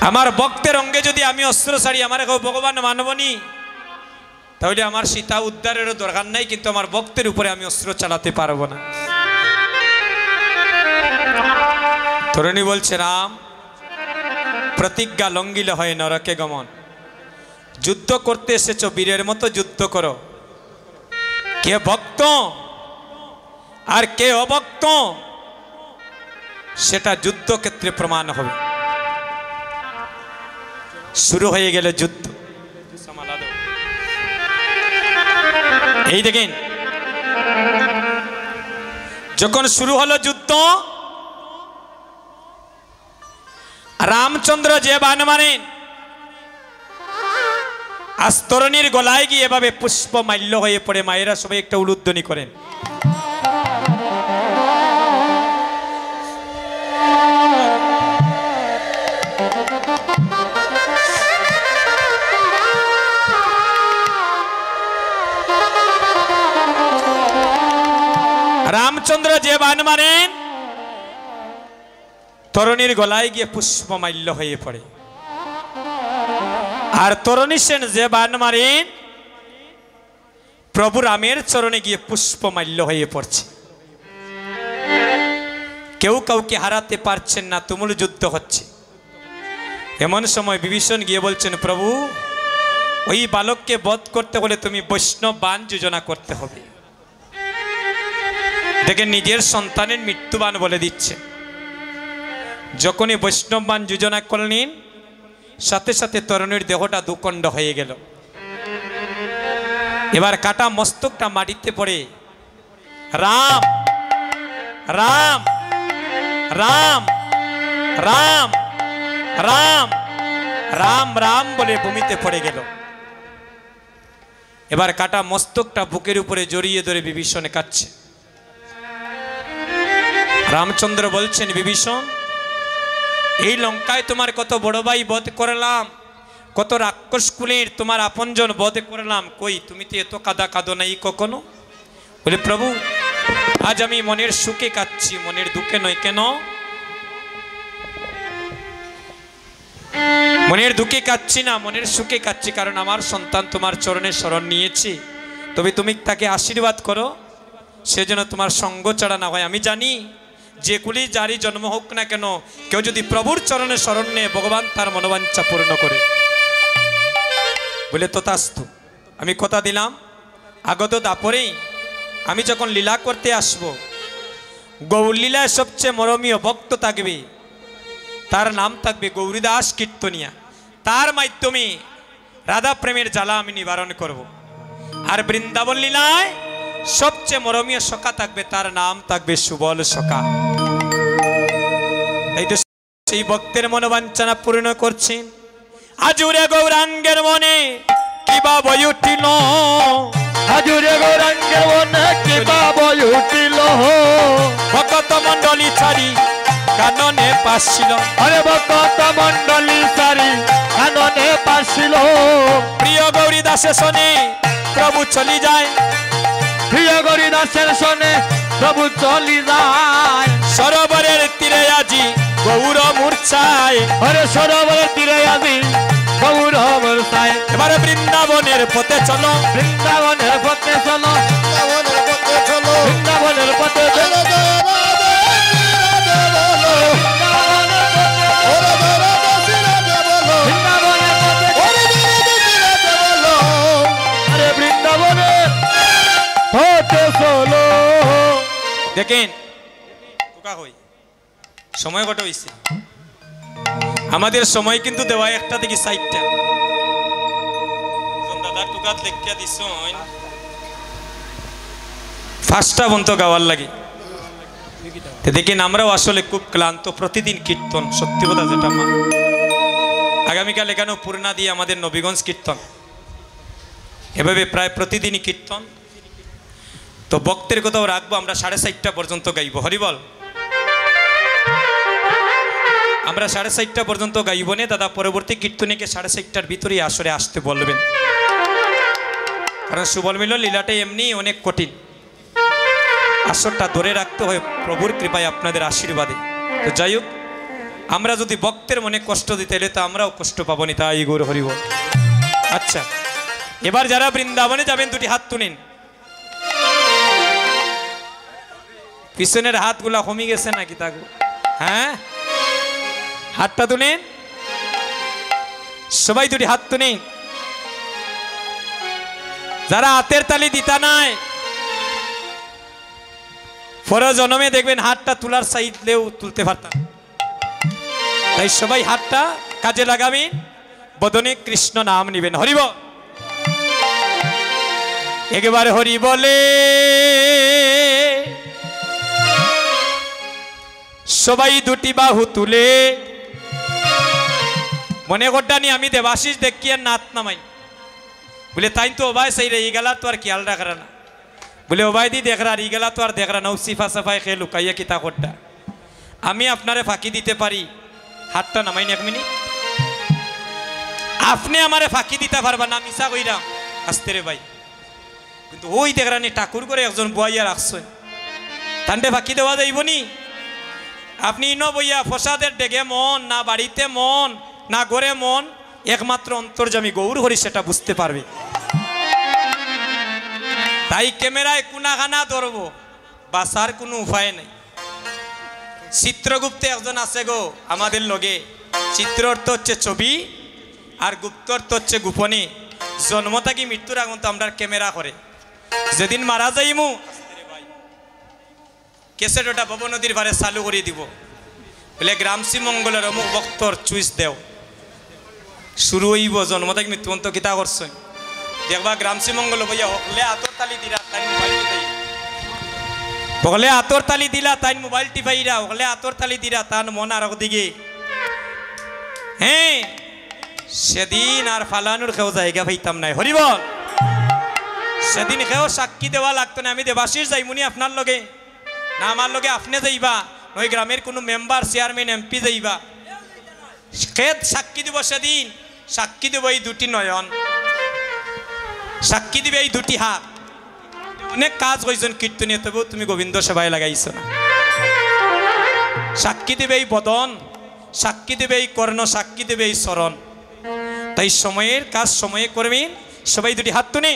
আমার ভক্তের অঙ্গে যদি আমি অস্ত্র ছাড়ি আমার কেউ ভগবান মানবনি, তাহলে আমার সীতা উদ্ধারেরও দরকার নাই, কিন্তু আমার ভক্তের উপরে আমি অস্ত্র চালাতে পারবো না। তরুণী বলছে, রাম প্রতিজ্ঞা লঙ্ঘিলে হয় নরকে গমন, যুদ্ধ করতে এসেছো বীরের মতো যুদ্ধ করো, কে ভক্ত আর কে অভক্ত সেটা যুদ্ধক্ষেত্রে প্রমাণ হবে। শুরু হয়ে গেল যুদ্ধ। এই দেখেন যখন শুরু হলো যুদ্ধ, রামচন্দ্র যে বান মারেন আজ তরুণীর গলায় গিয়ে এভাবে পুষ্প মাল্য হয়ে পড়ে। মায়েরা সবাই একটা উলুধ্বনি করেন। রামচন্দ্র যে বান মারেন তরুণীর গলায় গিয়ে পুষ্প মাল্য হয়ে পড়ে, আর তরুণী সেন যে বান মারেন প্রভু রামের চরণে গিয়ে পুষ্প মাল্য হয়ে পড়ছে। কেউ কাউকে হারাতে পারছেন না, তুমুল যুদ্ধ হচ্ছে। এমন সময় বিভীষণ গিয়ে বলছেন, প্রভু ওই বালককে বধ করতে হলে তুমি বৈষ্ণব বান যোজনা করতে হবে। দেখেন নিজের সন্তানের মৃত্যুবান বলে দিচ্ছে। যখনই বৈষ্ণব বান যোজনা করলেন সাথে সাথে তরুণীর দেহটা দুখণ্ড হয়ে গেল। এবার কাটা মস্তকটা মাটিতে পড়ে রাম রাম রাম রাম রাম রাম রাম বলে ভূমিতে পড়ে গেল। এবার কাটা মস্তকটা বুকের উপরে জড়িয়ে ধরে বিভীষণে কাঁদছে। রামচন্দ্র বলছেন বিভীষণ, এই লঙ্কায় তোমার কত বড় ভাই বধ করলাম, কত রাক্ষস কুলের তোমার আপনজন বধ করলাম, কই তুমি তো এত কাদা কাঁদো নাই কখনো? বলে প্রভু, আজ আমি মনের সুখে কাঁদছি, মনের দুঃখে নয়। কেন? মনের দুঃখে কাঁদছি না, মনের সুখে কাঁদছি, কারণ আমার সন্তান তোমার চরণে শরণ নিয়েছে। তবে তুমি তাকে আশীর্বাদ করো, সে যেন তোমার সঙ্গ ছাড়া না হয়। আমি জানি যে কুলি যারই জন্ম হোক না কেন, কেউ যদি প্রভুর চরণে শরণ নেয়, ভগবান তার মনোবাঞ্ছা পূর্ণ করে। বলে তথাস্তু, আমি কথা দিলাম আগত দাপরেই আমি যখন লীলা করতে আসব, গৌর লীলায় সবচেয়ে মরমীয় ভক্ত থাকবে, তার নাম থাকবে গৌরীদাস কীর্তনিয়া। তার মাধ্যমে রাধা প্রেমের জ্বালা আমি নিবারণ করব। আর বৃন্দাবন লীলায় সবচেয়ে মরমীয় সখা থাকবে, তার নাম থাকবে সুবল সখা। এই তো সেই ভক্তের মনোবাঞ্ছনা পূর্ণ করছেন। আজুরে গৌরাঙ্গের মনে কিবা বই উঠিল, আজুরে গৌরাঙ্গের মনে কিবা বই উঠিল, ভক্ত মণ্ডলী ছাড়ি কাননে পাচ্ছিল। আরে ভক্ত মণ্ডলী ছাড়ি কাননে পাচ্ছিল। প্রিয় গৌরী দাসে শোনে প্রভু চলি যায়, প্রিয় গৌরী দাসের শোনে প্রভু চলি যায়। সরোবরের তীরে আজি গৌর মূর্ছায়, আরে সরোবরের তীরে আজি গৌর মূর্ছায়। এবারে বৃন্দাবনের পথে চলো, বৃন্দাবনের পথে চলো, বৃন্দাবনের পথে চলো, বৃন্দাবনের পথে চলো। দেখেন সময় কত হয়েছে, আমাদের সময় কিন্তু দেওয়া একটা থেকে 60টা। দাদা টুকাত লেখিয়া দিস 5টা বন্ত গাওয়ার লাগে। দেখেন আমরাও আসলে খুব ক্লান্ত, প্রতিদিন কীর্তন, সত্যি কথা যেটা মা। আগামীকাল এখানেও পূর্ণা দিয়ে আমাদের নবীগঞ্জ কীর্তন, এভাবে প্রায় প্রতিদিনই কীর্তন। তো ভক্তের কথাও রাখবো, আমরা 4:30টা পর্যন্ত গাইব। হরিবল, আমরা 4:30টা পর্যন্ত গাইব নে দাদা। পরবর্তী কীর্তনীকে 4:30টার ভিতরেই আসরে আসতে বলবেন, কারণ সুবল মিলন লীলাটা এমনি অনেক কঠিন। আসরটা ধরে রাখতে হয় প্রভুর কৃপায়, আপনাদের আশীর্বাদে। তো যাই হোক, আমরা যদি ভক্তের মনে কষ্ট দিতে এলে তো আমরাও কষ্ট পাবো নি, তাই গৌর হরিবল। আচ্ছা, এবার যারা বৃন্দাবনে যাবেন দুটি হাত তুলেন। পিছনের হাতগুলা কমে গেছে নাকি তাকে? হ্যাঁ, হাতটা তুলেন সবাই, দুটি হাত তুলেন। যারা হাতের তালি দিতা নাই, পর জন্মে দেখবেন হাতটা তোলার চাইলেও তুলতে পারতাম। তাই সবাই হাতটা কাজে লাগাবেন, বদনে কৃষ্ণ নাম নিবেন। হরিব, একবার হরি বলে সবাই দুটি বাহু তুলে। মনে করতানি আমি দেবাশিস দেখি আর নাত নামাই, বলে তাই তো ওবাই সেই রে, এই গেলা তো আর খেয়াল রাখরা না। বলে ওবাই দি দেখ রা, এই গেলা তো আর দেখ রা না, সিফা সাফাই খেয়ে লুকাইয়া কিতা করটা। আমি আপনারে ফাঁকি দিতে পারি, হাতটা নামাইনি 1 মিনিট। আপনি আমারে ফাঁকি দিতে পারবা না, মিশা কইরাম আসতে রে ভাই। কিন্তু ওই দেখরানি ঠাকুর করে একজন বইয়া রাখছেন, তান্ডে ফাঁকি দেওয়া যাইবনি। আপনি ইনো বইয়া ফসাদের ডেগে মন, না বাড়িতে মন, না ঘরে মন, একমাত্র অন্তর্যামী গৌর হরি সেটা বুঝতে পারবে। তাই ক্যামেরায় কুনাখানা ধরবো, বাসার কোনো উপায় নেই। চিত্রগুপ্তে একজন আছে গো আমাদের লগে, চিত্র অর্থ হচ্ছে ছবি আর গুপ্ত অর্থ হচ্ছে গোপনে। জন্ম থাকি মৃত্যুর আগুন তো আমরা ক্যামেরা করে। যেদিন মারা যাইমু কেসেট ওটা ভব নদীর ভারে চালু করে দিব, বলে গ্রামসি মঙ্গলের অমুক ভক্তর চুইস দেও, শুরু হইব জন্ম থাকি মৃত্যু পর্যন্ত কিতা করছেন দেখবা। গ্রামসি মঙ্গল বইয়া হকলে আতর তালি দিলা তাই মোবাইল টিপাই, হকলে আতর তালি দিলা তাই মোবাইল টিপাইরা, হকলে আতর তালি দিলা তার মন আর দিকে। হ্যাঁ, সেদিন আর ফালানুর কেউ জায়গা পাইতাম নাই। হরিবল, সেদিন কেউ সাক্ষী দেওয়া লাগতো না। আমি দেবাশিস যাইমুনি আপনার লগে, না আমার লগে আপনি যাইবা, নই গ্রামের কোনো মেম্বার চেয়ারম্যান এমপি যাইবা খেদ সাক্ষী দিব সেদিন সাক্ষী দেব এই দুটি নয়ন সাক্ষী দিবে এই দুটি হাত অনেক কাজ হয়েছেন কীর্তনীয় তবু তুমি গোবিন্দ সেবায় লাগাইছ না সাক্ষী দেবে এই বদন সাক্ষী দেবে এই কর্ণ সাক্ষী দেবে এই চরণ তাই সময়ের কাজ সময়ে করবেন সবাই দুটি হাত তুনি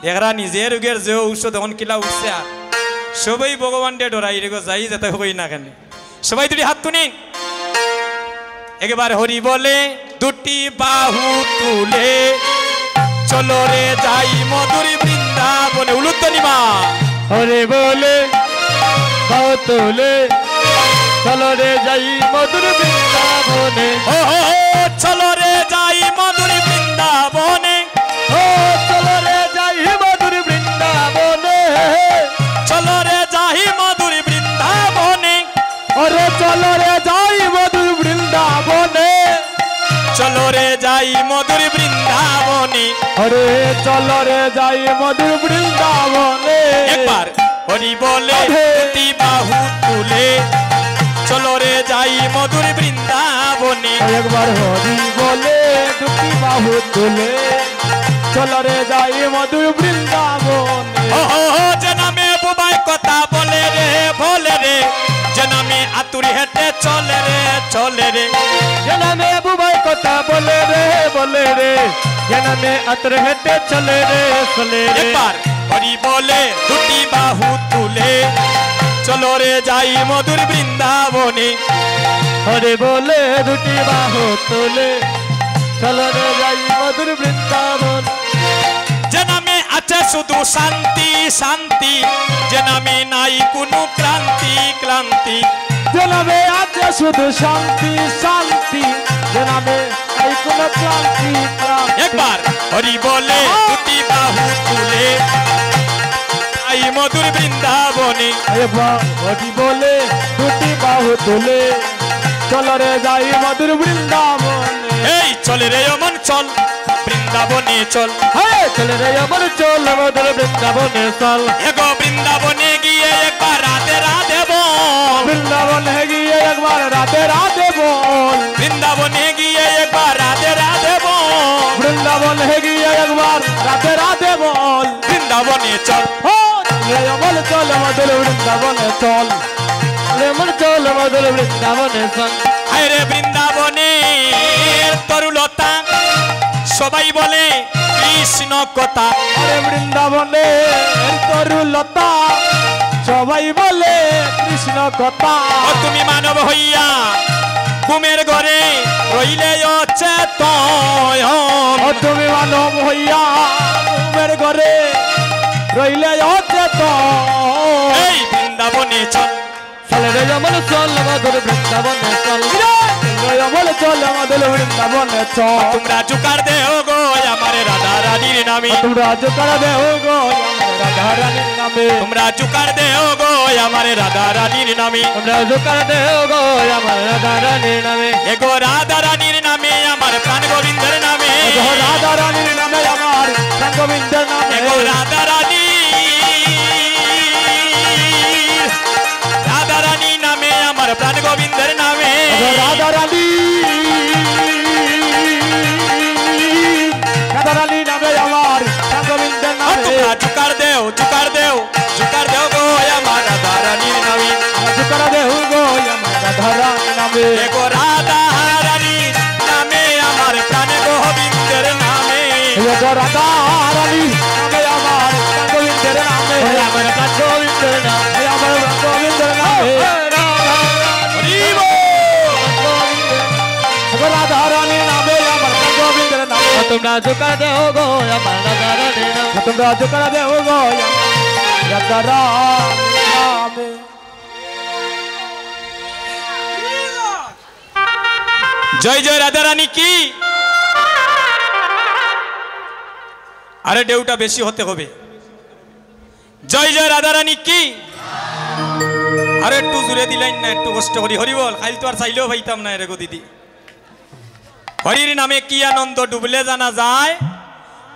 এরা নিজের রোগের যে ঔষধ এখন কিলা উঠছে সবাই ভগবান ডে ডরাই রেগো যাই যাতে হই না কেন সবাই দুটি হাত তুনি একবার হরি বলে দুটি বাহু তুলে চলো রে যাই মধুর বৃন্দাবনে উলুত্তনি মা হরে বলে বাহু তুলে চলো রে যাই মধুর বৃন্দাবনে ও চলো রে যাই মধুর বৃন্দাবনে ও চলো রে যাই মধুর বৃন্দাবনে চলো রে যাই মধুর বৃন্দাবনে ওরে চলো রে যাই মধুর বৃন্দাবনে চলো রে যাই মধুর বৃন্দাবনে ওরে চলো রে যাই মধুর বৃন্দাবনে একবার হরি বলে দুটি বাহু তুলে চলো রে যাই মধুর বৃন্দাবনে একবার হরি বলে দুটি বাহু তুলে চলো রে যাই মধুর বৃন্দাবনে ও যে নামে বুবাই কথা বলে রে যে নামে আতুরি হেঁটে চলে রে যে নামে বুবাই কথা বলে রে যে নামে আতর হেঁটে চলে রে একবার হরি বলে দুটি বাহু তুলে চলো রে যাই মধুর বৃন্দাবনে হরে বলে দুটি বাহু তুলে চলো রে যাই মধুর বৃন্দাবন যে নামে আছে শুধু শান্তি শান্তি যে নামে নাই কোনো ক্লান্তি যে নামে আছে শুধু শান্তি শান্তি যে নামে নাই কোনো ক্লান্তি একবার হরি বলে দুটি বাহু তুলে যাই মধুর বৃন্দাবনে একবার হরি বলে দুটি বাহু তুলে চলো রে যাই মধুর বৃন্দাবনে এই চলে রে অমন চল বৃন্দাবনে চল চলে রে আমার চল মধুর বৃন্দাবনে চল এগো বৃন্দাবনে গিয়ে একবার রাধে বল বৃন্দাবনে গিয়ে একবার রাধে বল বৃন্দাবনে গিয়ে একবার রাধে বল বৃন্দাবনে গিয়ে একবার রাধে বল বৃন্দাবনে চল আমার চল মধুর বৃন্দাবনে চল আমার চল মধুর বৃন্দাবনে চল আরে বৃন্দাবনে তরুলতা সবাই বলে কৃষ্ণ কথা আরে বৃন্দাবনে তরুলতা সবাই বলে কৃষ্ণ কথা ও তুমি মানব হইয়া ঘুমের ঘরে রইলে অচেতন ও তুমি মানব হইয়া ঘুমের ঘরে রইলে অচেতন এই বৃন্দাবনে চল চলে রে আমার চল মধুর বৃন্দাবনে চল আমার চল মধুর বৃন্দাবনে চল তোমরা জুকার দেহ গো আমার রাধা রানীর নামে তোমরা জোকার দেহ গো রাধা রানীর নামে তোমরা জুকার দেহ গো আমার রাধা রানীর নামে তোমরা জোকার দেহ গো আমার রাধা রানীর নামে এগো রাধা রানীর নামে আমার প্রাণ গোবিন্দের নামে রাধা রানীর নামে আমার প্রাণ গোবিন্দের নামে এগো রাধা রানী নামে আমার প্রাণ গোবিন্দের নামে রাধা রানী নামে আমার প্রাণ গোবিন্দের নামে তোমরা জুকার দেও গো আমার রাধা রানীর নামে জোকার দেহ গো আমার রাধা রানীর নামে এগো রাধা রানীর নামে আমার প্রাণ গোবিন্দের নামে রাধা রানী নামে আমার প্রাণ গোবিন্দের নামে আমার প্রাণ গোবিন্দের নামে আমার প্রাণ গোবিন্দের নামে রাধা রানী নামে আমার প্রাণ গোবিন্দের নামে তোমরা জোকার দেহ গো আমার রাধা রানী নামে তোমরা জোকার দেহ গো রাধা রানী নামে জয় জয় রাধা রানী কি আরে ডেউটা বেশি হতে হবে জয় জয় রাধা রানী কি আরে একটু জুড়ে দিলেন না একটু কষ্ট করি হরি বল খাইল তো আর চাইলেও পাইতাম না রে গো দিদি হরির নামে কি আনন্দ ডুবলে জানা যায়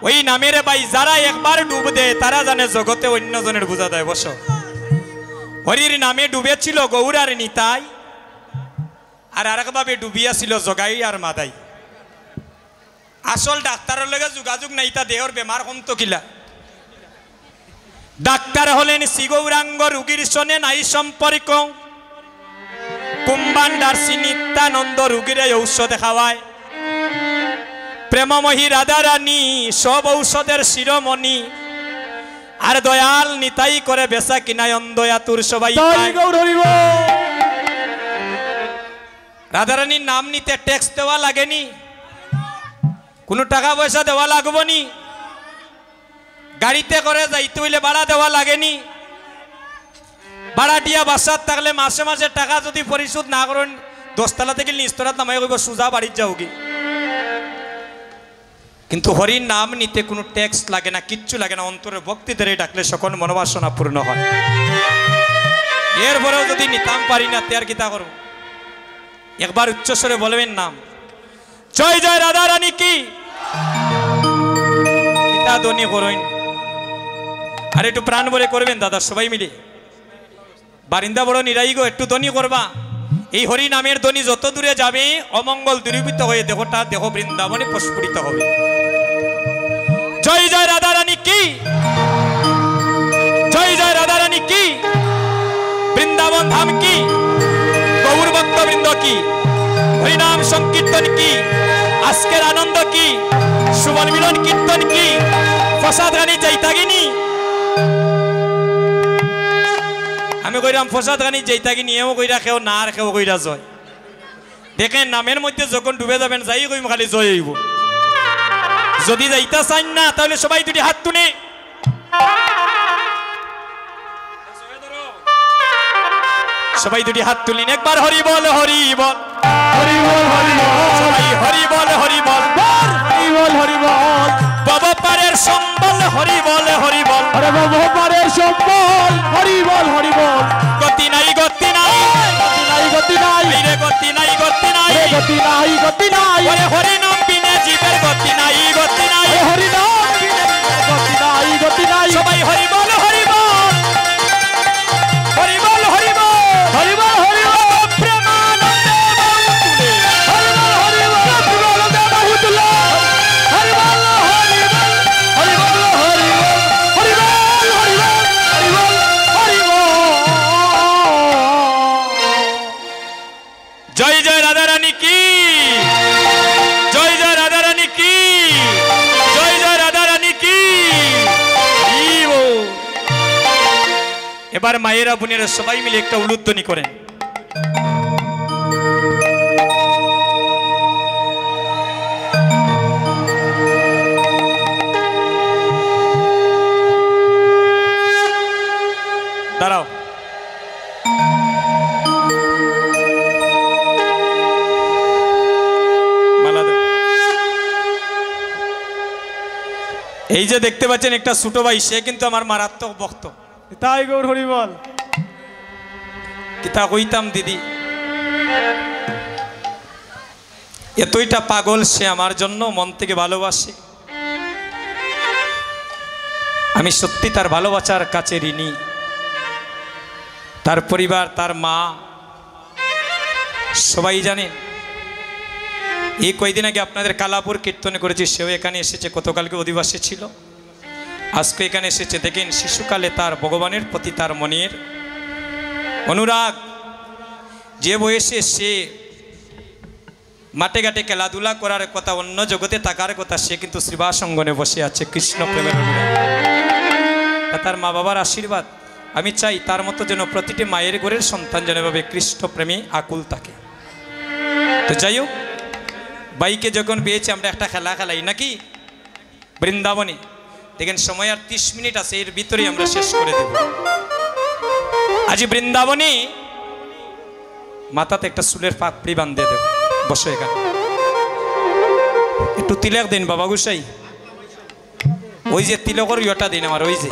ওই নামের ভাই যারা একবার ডুব দেয় তারা জানে জগতে অন্যজনের বোঝা দেয় বসো হরির নামে ডুবেছিল গৌর আর নিতাই, আর আরেকভাবে ডুবিয়াছিল জগাই আর মাদাই। আসল ডাক্তারের লগে যোগাযোগ নাই, তা দেহর বেমার কমতো কিলা। ডাক্তার হলেন শ্রী গৌরাঙ্গ, রুগীর সনে নাই সম্পর্ক। কুম্বান্ডার শ্রী নিত্যানন্দ রুগীরে ঔষধ খাওয়ায়। প্রেমময়ী রাধা রানী সব ঔষধের শিরোমণি, আর দয়াল নিতাই করে বেচা কিনায় দয়া তোর সবাই। রাধারানীর নাম নিতে ট্যাক্স দেওয়া লাগেনি, কোনো টাকা পয়সা দেওয়া লাগবো নি, গাড়িতে করে যাইতে হইলে ভাড়া দেওয়া লাগেনি। ভাড়া দিয়া বাসার থাকলে মাসে মাসে টাকা যদি পরিশোধ না করেন 10 তলা থেকে নিস্তরাত নামাই কইব সোজা বাড়ির যাওগি। কিন্তু হরির নাম নিতে কোনো ট্যাক্স লাগে না, কিচ্ছু লাগে না। অন্তরের ভক্তি ধরে ডাকলে সকল মনোবাসনা পূর্ণ হয়। এরপরেও যদি নিতাম পারি না তে আর কিতা করব? একবার উচ্চস্বরে বলবেন নাম, জয় জয় রাধা রানী কি। কিতা ধ্বনি করইন, আর একটু প্রাণ ভরে করবেন দাদা, সবাই মিলে। বারিন্দা বড় নিরাই গো, একটু ধ্বনি করবা। এই হরি নামের ধ্বনি যত দূরে যাবে অমঙ্গল দূরীভূত হয়ে দেহটা দেহ বৃন্দাবনে প্রস্ফুটিত হবে। জয় জয় রাধা রানী কি, জয় জয় রাধা রানী কি, বৃন্দাবন ধাম কি, গৌর ভক্তবৃন্দ কি, হরিনাম সংকীর্তন কি, আজকের আনন্দ কি, সুবল মিলন কীর্তন কি, প্রসাদ রানী যাইতাগিনী। আমি কইরাম প্রসাদ রানী যাইতাগিনী, এও কইরা খেও না আর খেও কইরা জয়। দেখেন নামের মধ্যে যখন ডুবে যাবেন যাই কইম খালি জয় হইব। যদি যাইতা চান না তাহলে সবাই দুটি হাত তুলে সবাই দুটি হাত তুলিন একবার হরি বল হরি বল হরি বল হরি বল, সবাই হরি বল হরি বল হরি বল হরি বল। বাবা পারের সম্বল হরি বল হরি বল, আরে বাবা পারের সম্বল হরি বল হরি বল। গতি নাই গতি নাই গতি নাই গতি নাই রে গতি নাই গতি নাই রে গতি নাই গতি নাই। ওরে হরি নাম বিনে জীবের গতি নাই গতি নাই, হরি নাম বিনে গতি নাই গতি নাই। সবাই হরি বল হরি বল হরি বল হরি বল হরি বল হরি বল। প্রেমানন্দে বাহু তুলে হরি বল হরি বল, প্রেমানন্দে বাহু তুলে হরি বল হরি বল হরি বল হরি বল হরি বল হরি বল হরি বল হরি বল। জয় জয় রাধা রানী কি, জয় জয় রাধা রানী কি, জয় জয় রাধা রানী কি। এবার মায়েরা বোনেরা সবাই মিলে একটা উলুধ্বনি করেন। দাঁড়াও, মালা দাও। এই যে দেখতে পাচ্ছেন একটা ছোট ভাই, সে কিন্তু আমার মারাত্মক ভক্ত। তাই গৌর হরি বল। কিতা কইতাম দিদি, এতইটা পাগল সে আমার জন্য, মন থেকে ভালোবাসে। আমি সত্যি তার ভালোবাসার কাছে ঋণী। তার পরিবার, তার মা সবাই জানেন। এই কয়েকদিন আগে আপনাদের কালাপুর কীর্তনে করেছি, সেও এখানে এসেছে, গতকালকে অধিবাসী ছিল, আজকে এখানে এসেছে। দেখেন শিশুকালে তার ভগবানের প্রতি তার মনের অনুরাগ। যে বয়সে সে মাঠে ঘাটে খেলাধুলা করার কথা, অন্য জগতে থাকার কথা, সে কিন্তু শ্রীবাস অঙ্গনে বসে আছে কৃষ্ণ প্রেমের অনুরাগ। তার মা বাবার আশীর্বাদ। আমি চাই তার মতো যেন প্রতিটি মায়ের ঘরের সন্তান যেন এভাবে কৃষ্ণ প্রেমে আকুল থাকে। তো যাই হোক, বাইকে যখন পেয়েছি আমরা একটা খেলা খেলাই নাকি বৃন্দাবনে। দেখেন সময় আর 30 মিনিট আছে, এর ভিতরেই আমরা শেষ করে দেব। আজ বৃন্দাবনে মাথাতে একটা চুলের পাপড়ি বাঁধে দেব। বসো এখানে, একটু তিলক দিন বাবা গোসাই। ওই যে তিলকর ইয়েটা দিন আমার, ওই যে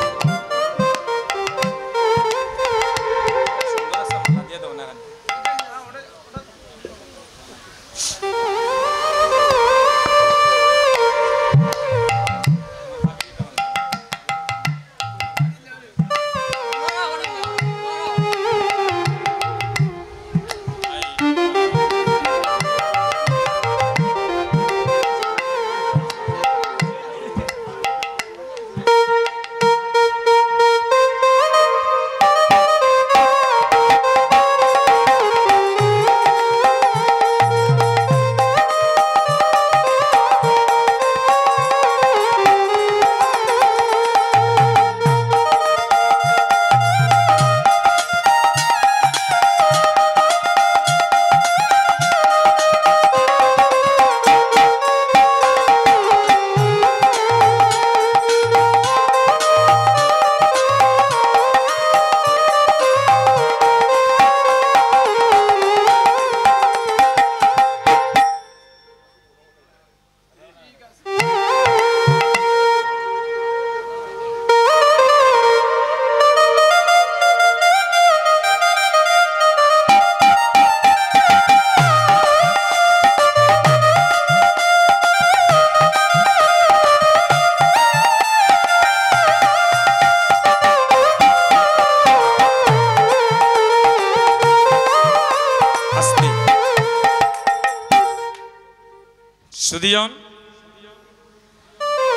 সুদিয়ন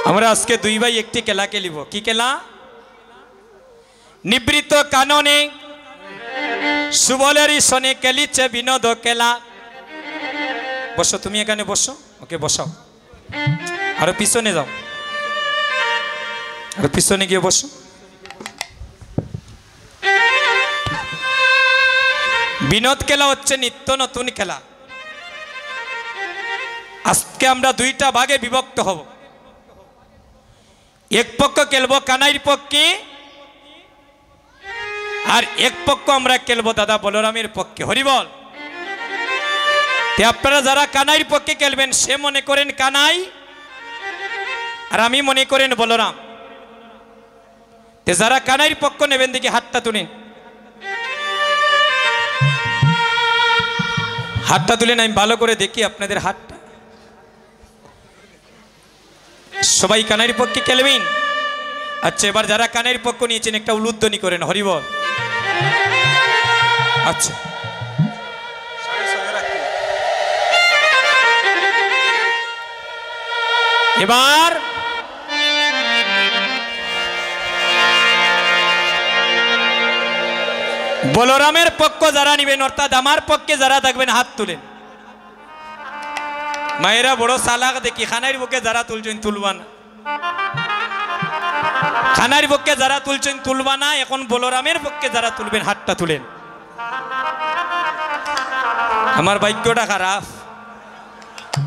আমরা আজকে দুই ভাই একটি খেলা খেলিব। কি খেলা? নিবৃত্ত কাননে সুবলের সনে খেলিছে বিনোদ খেলা। বসো, তুমি এখানে বসো, ওকে বসাও, আরো পিছনে যাও, আরো পিছনে গিয়ে বসো। বিনোদ খেলা হচ্ছে নিত্য নতুন খেলা। আজকে আমরা দুইটা ভাগে বিভক্ত হব। এক পক্ষ খেলবো কানাইর পক্ষে, আর এক পক্ষ আমরা খেলবো দাদা বলরামের পক্ষে। হরিবল। আপনারা যারা কানাইর পক্ষে খেলবেন সে মনে করেন কানাই, আর আমি মনে করেন বলরাম। যারা কানাইর পক্ষ নেবেন দেখি হাতটা তুলেন, হাতটা তুলেন, আমি ভালো করে দেখি আপনাদের হাতটা। সবাই কানাইর পক্ষে খেলবেন? আচ্ছা, এবার যারা কানাইর পক্ষ নিয়েছেন একটা উলুধ্বনি করেন, হরিবল। আচ্ছা, এবার বলরামের পক্ষ যারা নিবেন, অর্থাৎ আমার পক্ষে যারা থাকবেন হাত তুলেন। মায়েরা বড় চালাক দেখি, খানাইর পক্ষে যারা তুলছেন তুলবা না, খানাইর পক্ষে যারা তুলছেন তুলবা না। এখন বলরামের পক্ষে যারা তুলবেন হাতটা তুলেন। আমার ভাগ্যটা খারাপ,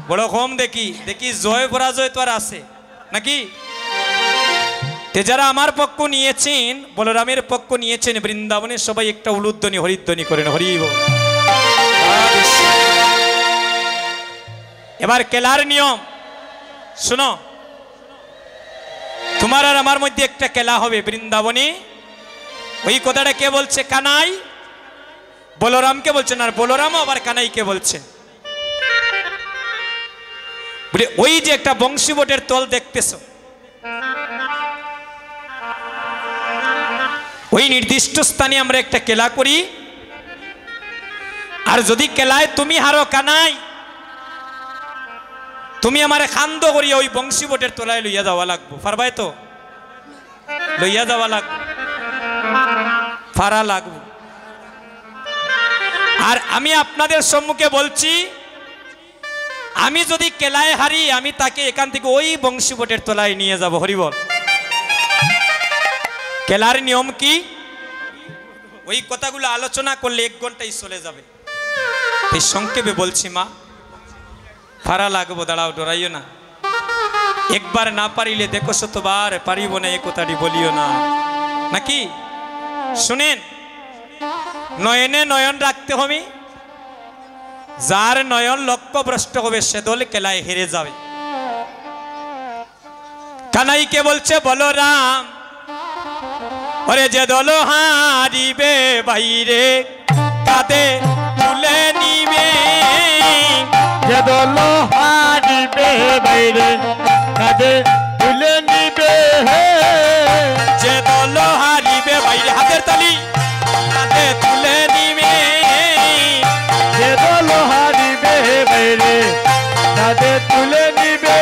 বড় কম দেখি, দেখি জয় পরাজয় তো আর আছে নাকি? যারা আমার পক্ষ নিয়েছেন, বলরামের পক্ষ নিয়েছেন বৃন্দাবনের সবাই একটা উলুধ্বনি হরিধ্বনি করেন, হরিব। এবার খেলার নিয়ম শুনো। তোমার আর আমার মধ্যে একটা খেলা হবে বৃন্দাবনে। ওই কথাটা কে বলছে? কানাই বলরামকে বলছেন, আর বলরামও আবার কানাইকে বলছে। ওই যে একটা বংশীবটের তল দেখতেছ, ওই নির্দিষ্ট স্থানে আমরা একটা খেলা করি। আর যদি খেলায় তুমি হারো কানাই, তুমি আমারে খান্দ করিয়া ওই বংশীবটের তলায় লইয়া যাওয়া লাগবো। পারবাই তো? লইয়া যাওয়া লাগবো, পারা লাগবো। আর আমি আপনাদের সম্মুখে বলছি, আমি যদি খেলায় হারি, আমি তাকে এখান থেকে ওই বংশীবটের তলায় নিয়ে যাব। হরিবল। খেলার নিয়ম কি? ওই কথাগুলো আলোচনা করলে 1 ঘন্টাই চলে যাবে। এই সংক্ষেপে বলছি মা, পারা লাগবো, দাঁড়াও, ডরাইও না। একবার না পারিলে দেখো শতবার পারিব না, এ কথাটি বলিও না, নাকি? শুনেন, নয়নে নয়ন রাখতে হবে। যার নয়ন লক্ষ্য ভ্রষ্ট হবে সে দল খেলায় হেরে যাবে। কানাইকে বলছে বলরাম, ওরে যে দল হারিবে বাইরে কাঁধে তুলে নিবে, যে দল হারিবে বাইরে কাঁধে তুলে নিবে, যে দল হারিবে বাইরে, হাতের তালি, কাঁধে তুলে নিবে, যে দল হারিবে বাইরে কাঁধে তুলে নিবে,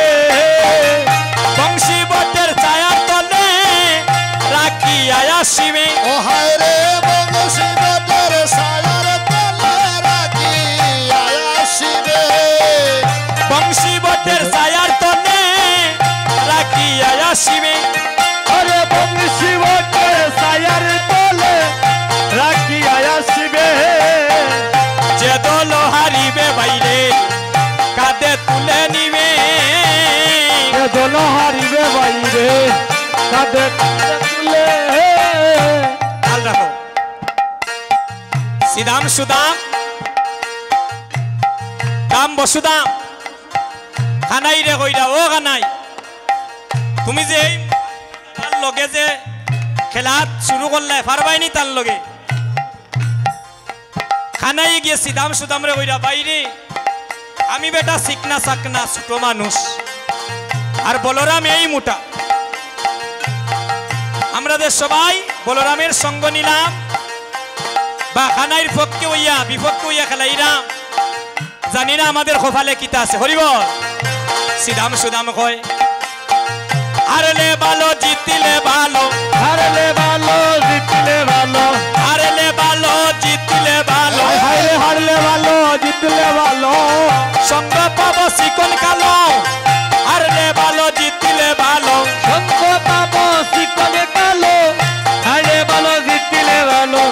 বংশীবটের ছায়া তলে রাখিয়া আসিবে। ও হায় রে বংশীবটের ছায়ার তলে রাখিয়া আসিবে, বংশীবটের ছায়ার তলে রাখিয়া আসিবে, আরে বংশীবটের ছায়ার তলে রাখিয়া আসিবে, যে দল হারিবে বাইরে কাঁধে তুলে নিবে, যে দল হারিবে বাইরে কাঁধে তুলে। খেয়াল রাখো। সিদাম সুদাম দাম বসুদাম, খানাই রে কইরা, ও খানাই, তুমি যে এই তার লগে যে খেলা শুরু করলে পারবাইনি তার লগে। খানাই গিয়ে সিদাম সুদাম রে কইরা, বাইরে আমি বেটা শিখনা সাকনা ছোট মানুষ, আর বলরাম এই মোটা, আমরা সবাই বলরামের সঙ্গ নিলাম, বা খানাইর পক্ষে হইয়া বিপক্ষে হইয়া খেলাইলাম, জানি না আমাদের কপালে কিতা আছে। হরিবল। সিদাম সুদাম কয় হারলে ভালো জিতলে ভালো, হারলে ভালো জিতলে ভালো, হারলে ভালো জিতলে ভালো, হারলে হারলে ভালো জিতলে ভালো, সঙ্গ পাবো চিকন কালো, হারলে ভালো জিতলে ভালো, সঙ্গ পাবো চিকনে কালো, হারলে ভালো জিতলে ভালো,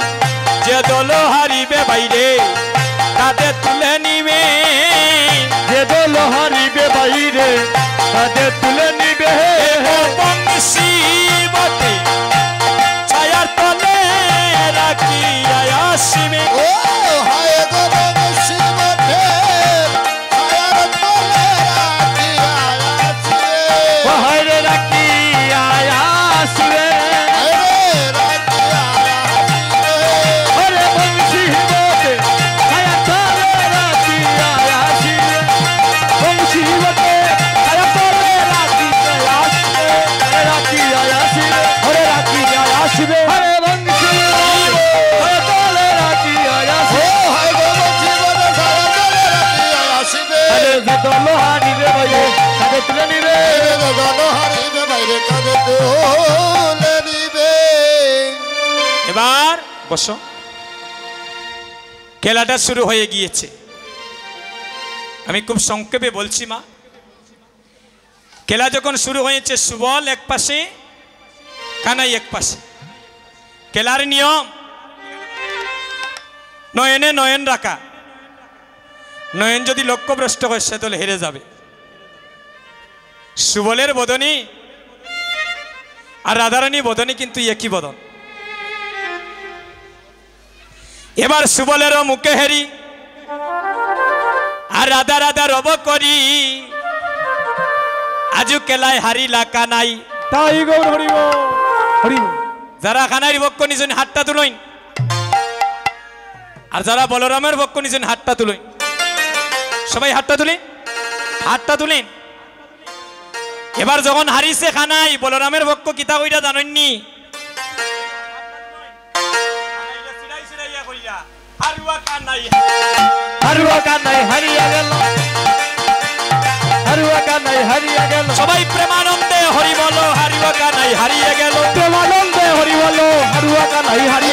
যে দল হারিবে বাইরে তাদের তুলে নিবে, যে দল হারিবে বাইরে তাদের তুলে নিবে, বংশী বটে ছায়ার তলে রাখি আসিবে। ও হায় গো বংশী বটে ছায়ার তলে রাখিয়া আসিবে, ও হায়রে রাখি আয়া আসবে, ওরে বংশী বটে ছায়া তলে রাখি আয়া আসবে, বংশী বটে ছায়া তলে রাখি আয়া আসবে, রাখি আয়া আসবে, ওরে রাখি আয়া আসবে, ওরে বংশী ছায়া তলে রাখি আয়া আসবে, আরে যে দল হারিবে বাইরে তাদের তুলে নিবে, এবার বসো, খেলাটা শুরু হয়ে গিয়েছে। আমি খুব সংক্ষেপে বলছি মা, খেলা যখন শুরু হয়েছে সুবল এক পাশে কানাই এক পাশে। খেলার নিয়ম নয়নে নয়ন রাখা, নয়ন যদি লক্ষ্যভ্রষ্ট হয় সে দল হেরে যাবে। সুবলের বদনী আর রাধারানী বদনী কিন্তু একই বদন। এবার সুবলেরও মুখে হেরি আর রাধা রাধা রব করি, আজু কেলায় হারিলা কানাই, তাই গৌর হরিব হরিব, যারা কানাইর পক্ষ নিছেন হাতটা তুলইন, আর যারা বলরামের পক্ষ নিছেন হাতটা তুলইন, সবাই হাতটা তুলেন, হাতটা তুলেন। এবার যখন হারিছে কানাই, বলরামের পক্ষ কিতা কইরা জানেননি, হারুয়া কানাই হারিয়া গেল, হারুয়া কানাই হারিয়া গেল, সবাই প্রেমানন্দে হরি বলো, হারিয়া কানাই হারিয়ে গেল, প্রেমানন্দে হরি বলো, হারুয়া কানাই হারিয়া